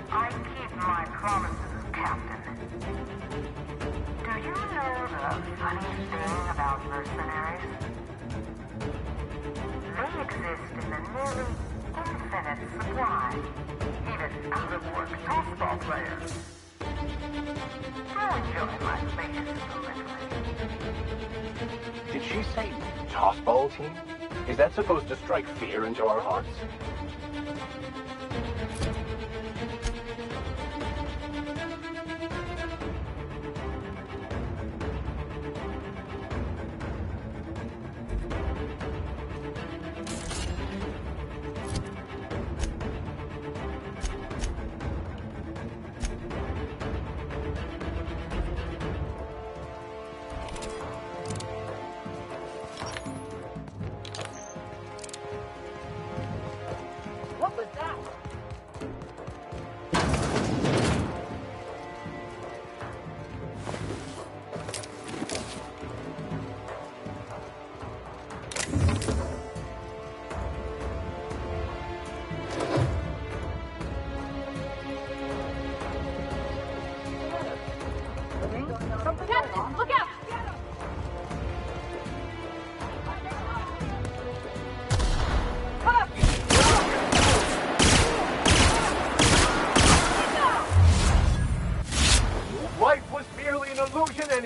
I keep my promises, Captain. Do you know the funny thing about mercenaries? They exist in a nearly infinite supply. Even out-of-work softball players. I'll enjoy my latest delivery. Did she say tossball team? Is that supposed to strike fear into our hearts?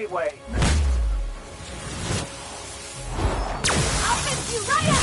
anyway? I'll fix you right up!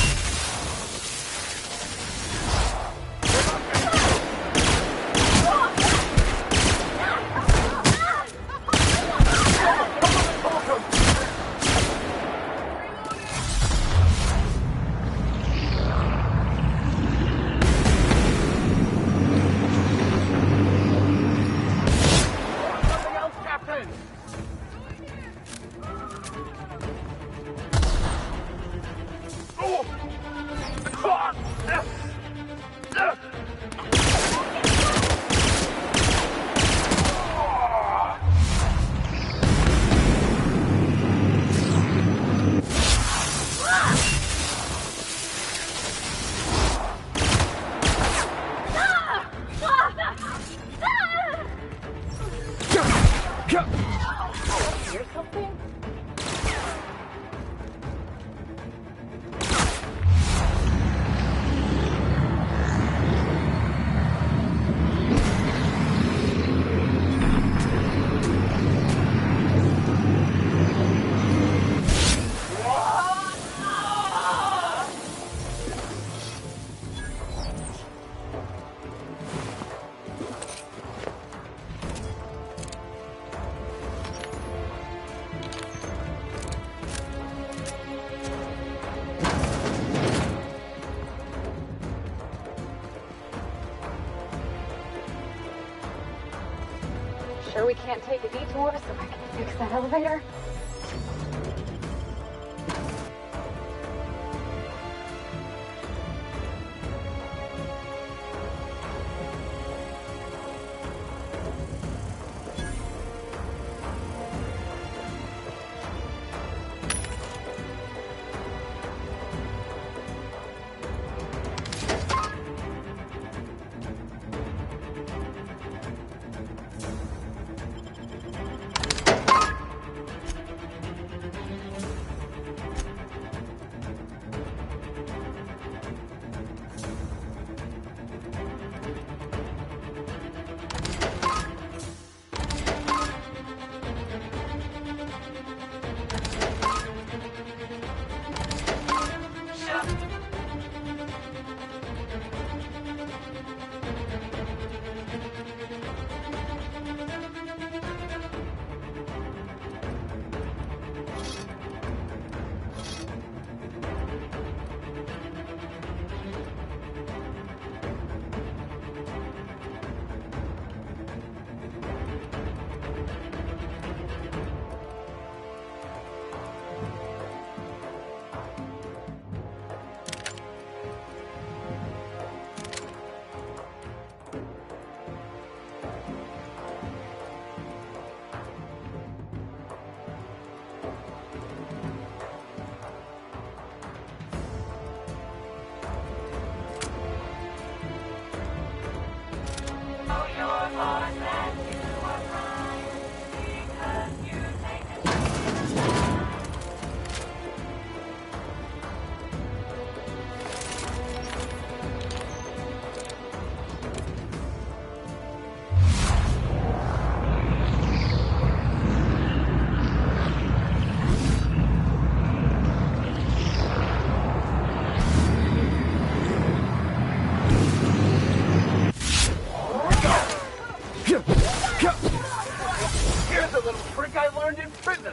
Sure we can't take a detour so I can fix that elevator? Here's a little trick I learned in prison.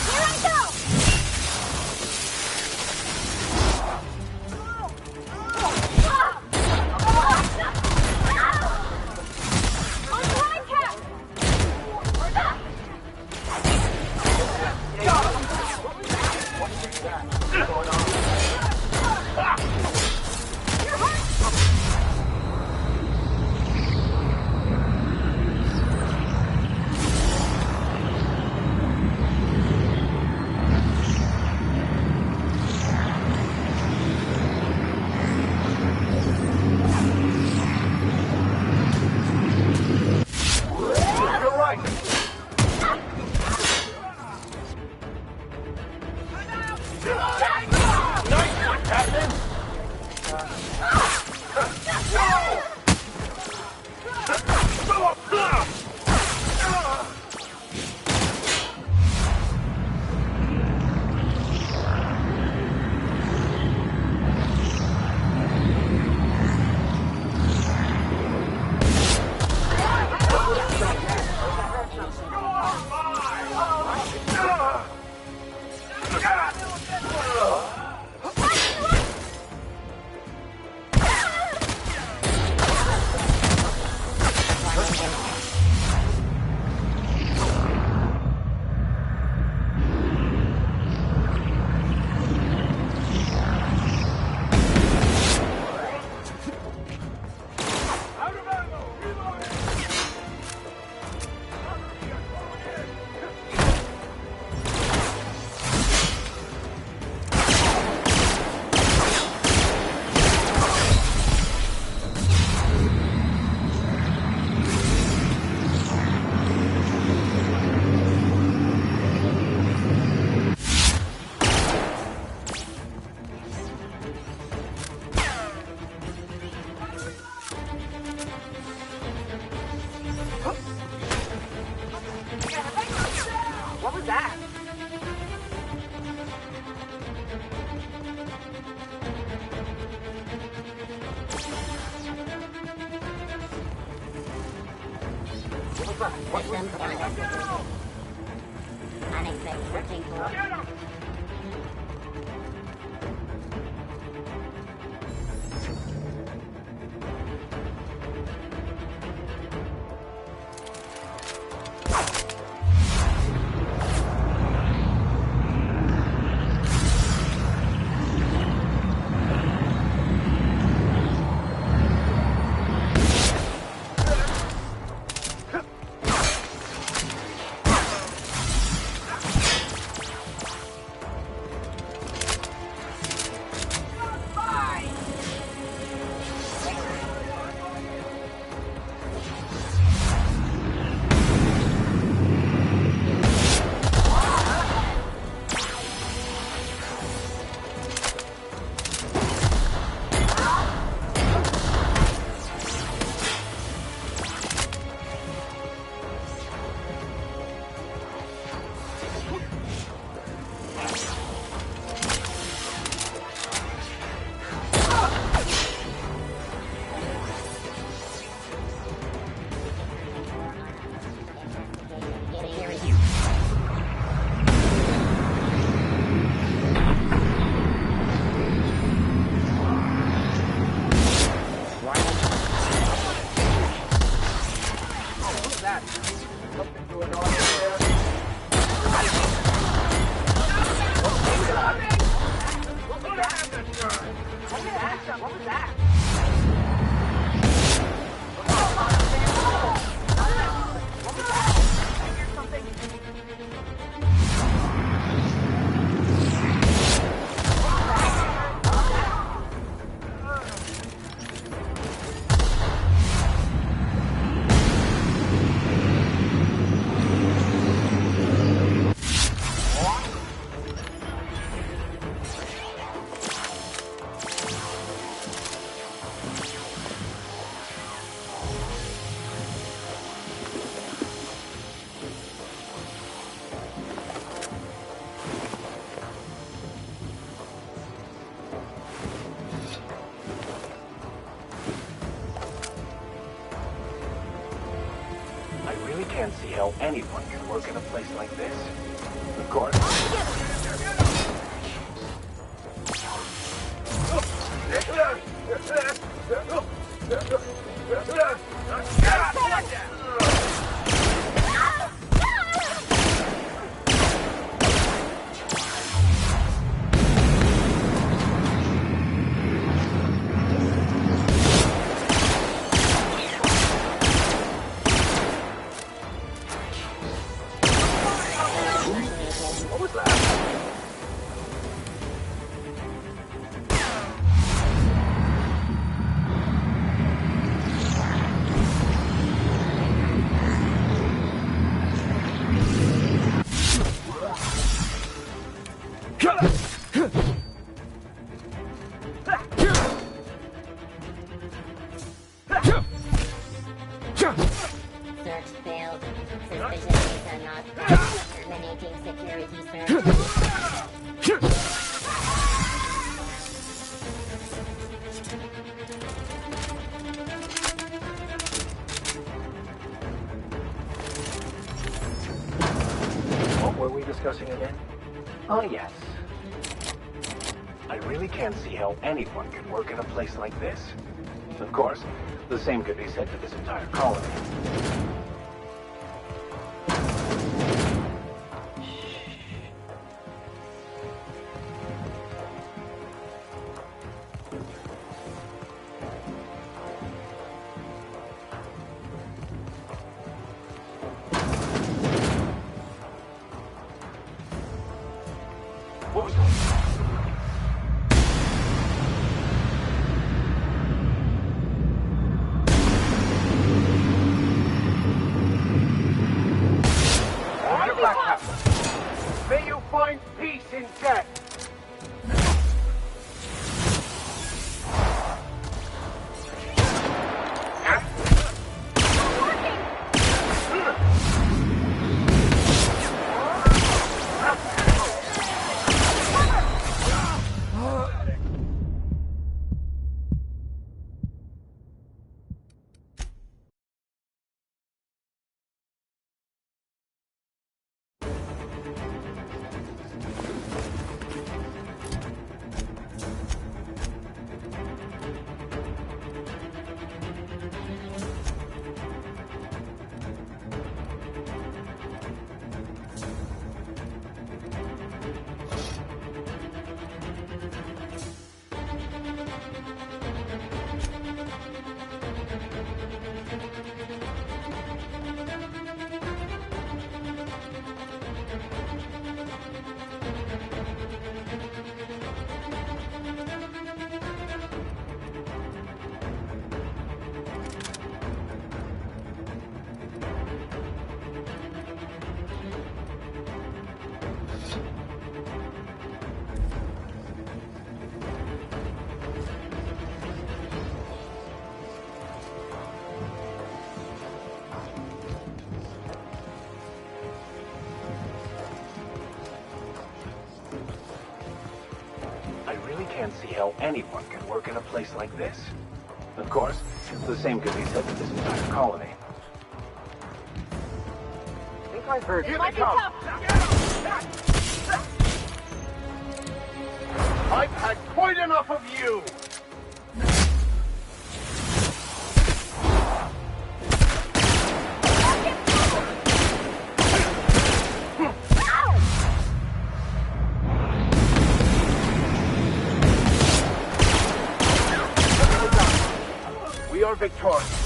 Here I go! On the line, Cap! You're System damage. Unexpected searching for. Can't see how anyone can work in a place like this. Of course. What were we discussing again? Oh, yes. I really can't see how anyone can work in a place like this. Of course, the same could be said for this entire colony. What was going on? can't see how anyone can work in a place like this. Of course, the same could be said for this entire colony. I think I heard Here they come! I've had quite enough of you! We are victorious.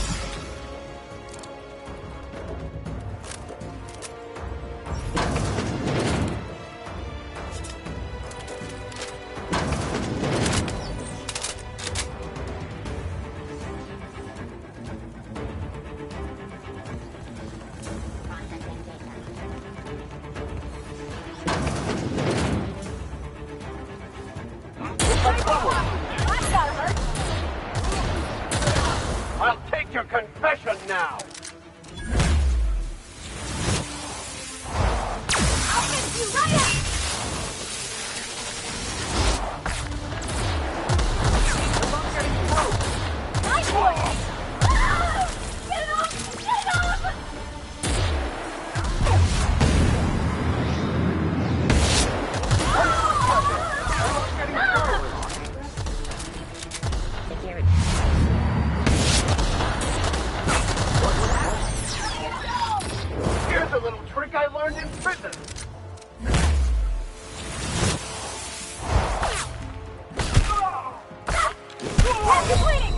I'll take your confession now! I'll get you right up! Nice one! Ah! Get it off! Get it off! Here's a little trick I learned in prison. You're bleeding!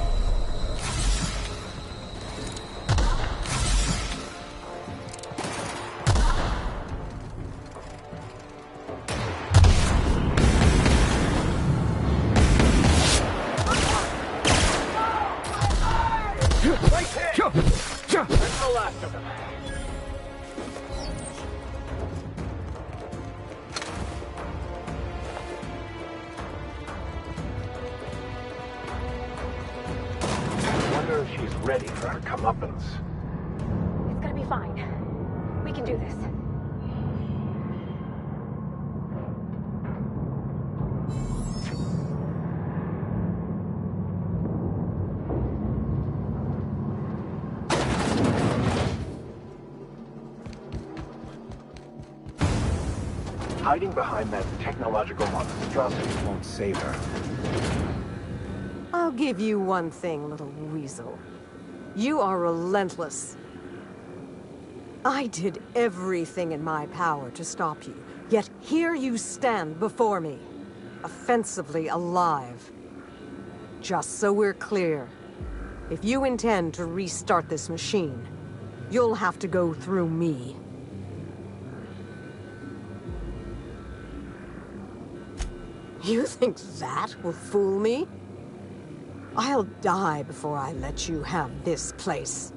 Right there! That's the last of them. I wonder if she's ready for her comeuppance. It's gonna be fine. We can do this. Hiding behind that technological monstrosity won't save her. I'll give you one thing, little weasel. You are relentless. I did everything in my power to stop you, yet here you stand before me, offensively alive. Just so we're clear, if you intend to restart this machine, you'll have to go through me. You think that will fool me? I'll die before I let you have this place.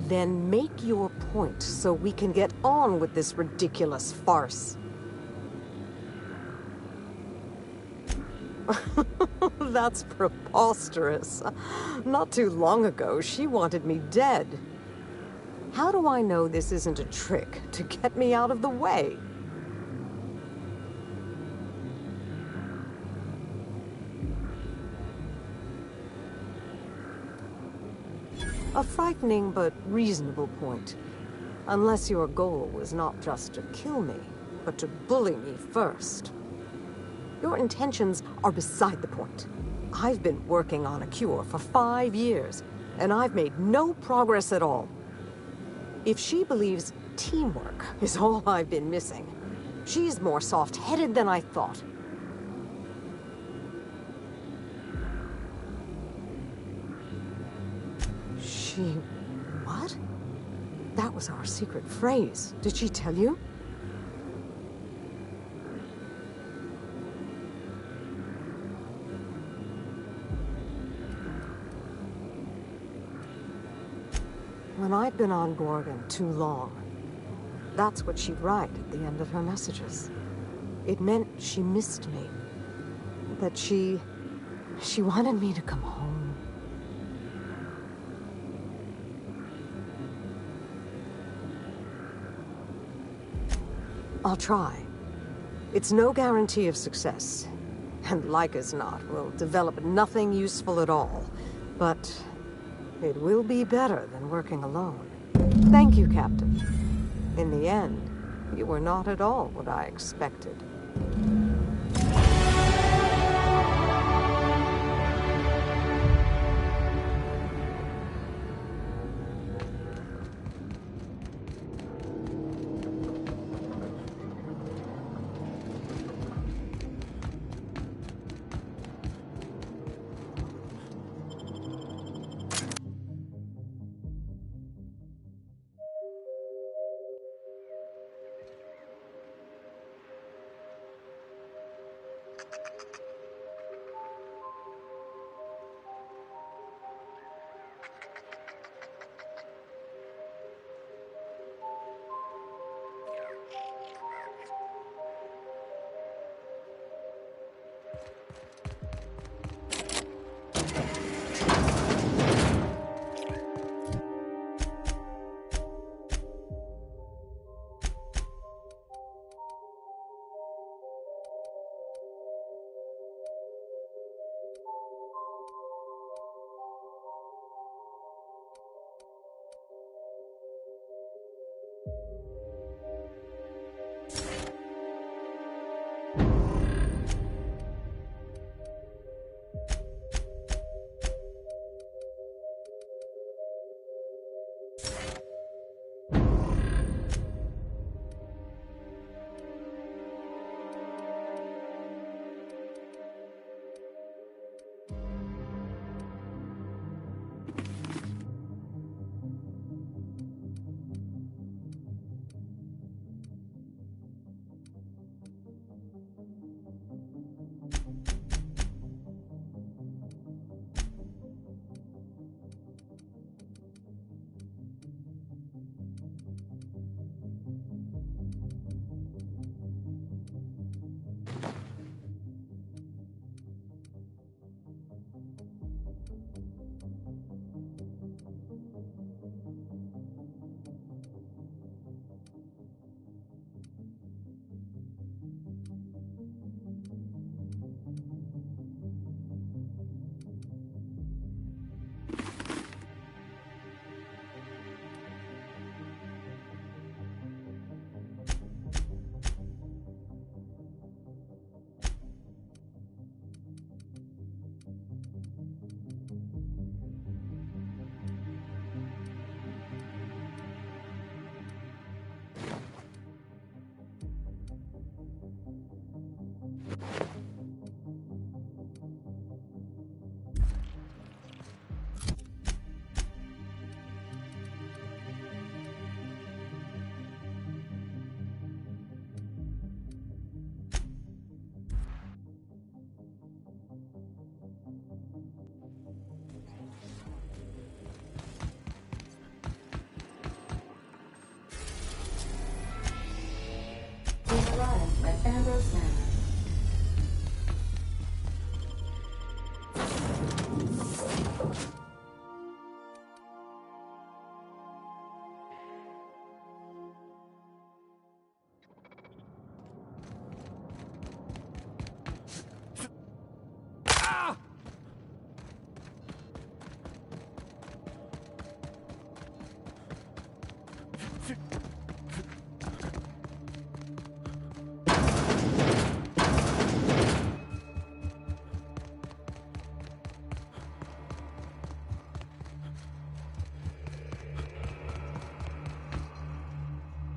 Then make your point so we can get on with this ridiculous farce. That's preposterous. Not too long ago, she wanted me dead. How do I know this isn't a trick to get me out of the way? A frightening but reasonable point. Unless your goal was not just to kill me, but to bully me first. Your intentions are beside the point. I've been working on a cure for 5 years, and I've made no progress at all. If she believes teamwork is all I've been missing, she's more soft-headed than I thought. What? That was our secret phrase. Did she tell you? When I'd been on Gorgon too long, that's what she'd write at the end of her messages. It meant she missed me. That she wanted me to come home. I'll try, It's no guarantee of success. And like as not, we'll develop nothing useful at all. But it will be better than working alone. Thank you, Captain. In the end, you were not at all what I expected.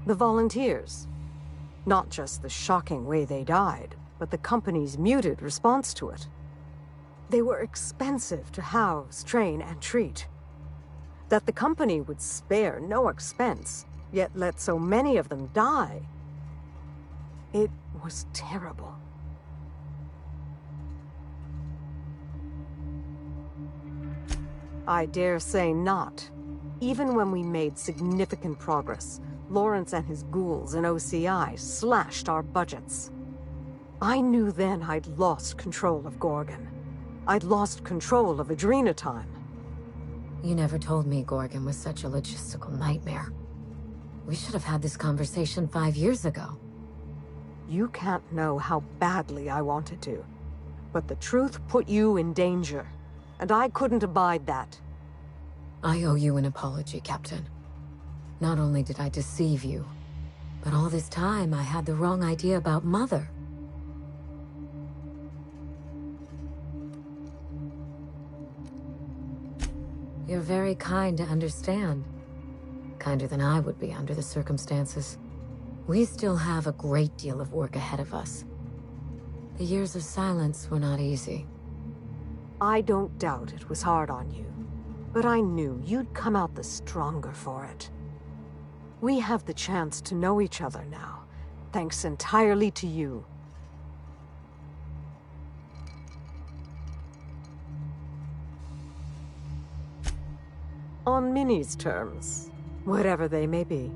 The volunteers. Not just the shocking way they died, but the company's muted response to it. They were expensive to house, train, and treat. That the company would spare no expense, yet let so many of them die. It was terrible. I dare say not. Even when we made significant progress, Lawrence and his ghouls in OCI slashed our budgets. I knew then I'd lost control of Gorgon. I'd lost control of Adrena Time. You never told me Gorgon was such a logistical nightmare. We should have had this conversation 5 years ago. You can't know how badly I wanted to. But the truth put you in danger, and I couldn't abide that. I owe you an apology, Captain. Not only did I deceive you, but all this time I had the wrong idea about Mother. You're very kind to understand. Kinder than I would be under the circumstances. We still have a great deal of work ahead of us. The years of silence were not easy. I don't doubt it was hard on you, but I knew you'd come out the stronger for it. We have the chance to know each other now, thanks entirely to you. On Minnie's terms, whatever they may be.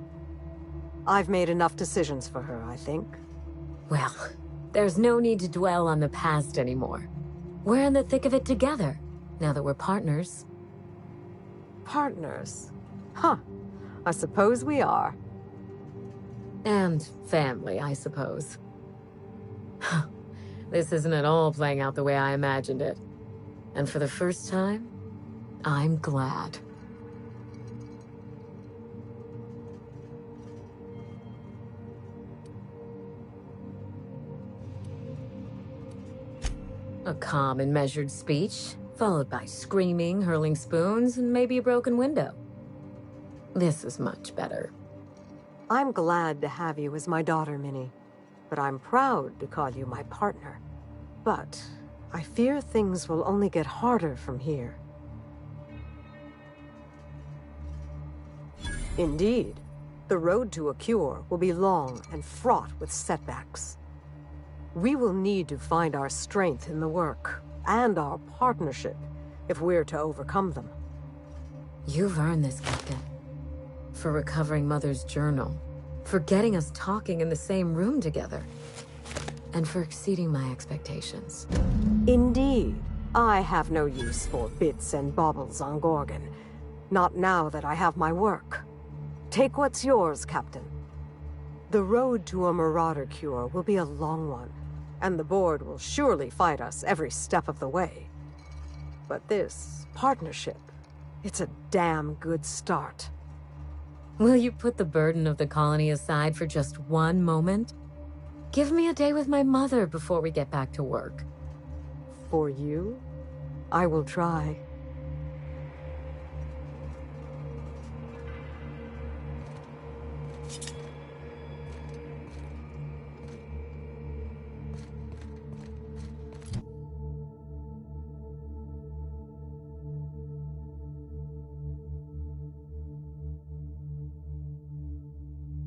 I've made enough decisions for her, I think. Well, there's no need to dwell on the past anymore. We're in the thick of it together, now that we're partners. Partners? Huh. I suppose we are. And family, I suppose. This isn't at all playing out the way I imagined it. And for the first time, I'm glad. A calm and measured speech, followed by screaming, hurling spoons, and maybe a broken window. This is much better. I'm glad to have you as my daughter, Minnie. But I'm proud to call you my partner. But I fear things will only get harder from here. Indeed, the road to a cure will be long and fraught with setbacks. We will need to find our strength in the work, and our partnership, if we're to overcome them. You've earned this, Captain. For recovering Mother's journal, for getting us talking in the same room together, and for exceeding my expectations. Indeed, I have no use for bits and baubles on Gorgon. Not now that I have my work. Take what's yours, Captain. The road to a Marauder cure will be a long one, and the board will surely fight us every step of the way. But this partnership, it's a damn good start. Will you put the burden of the colony aside for just one moment? Give me a day with my mother before we get back to work. For you, I will try.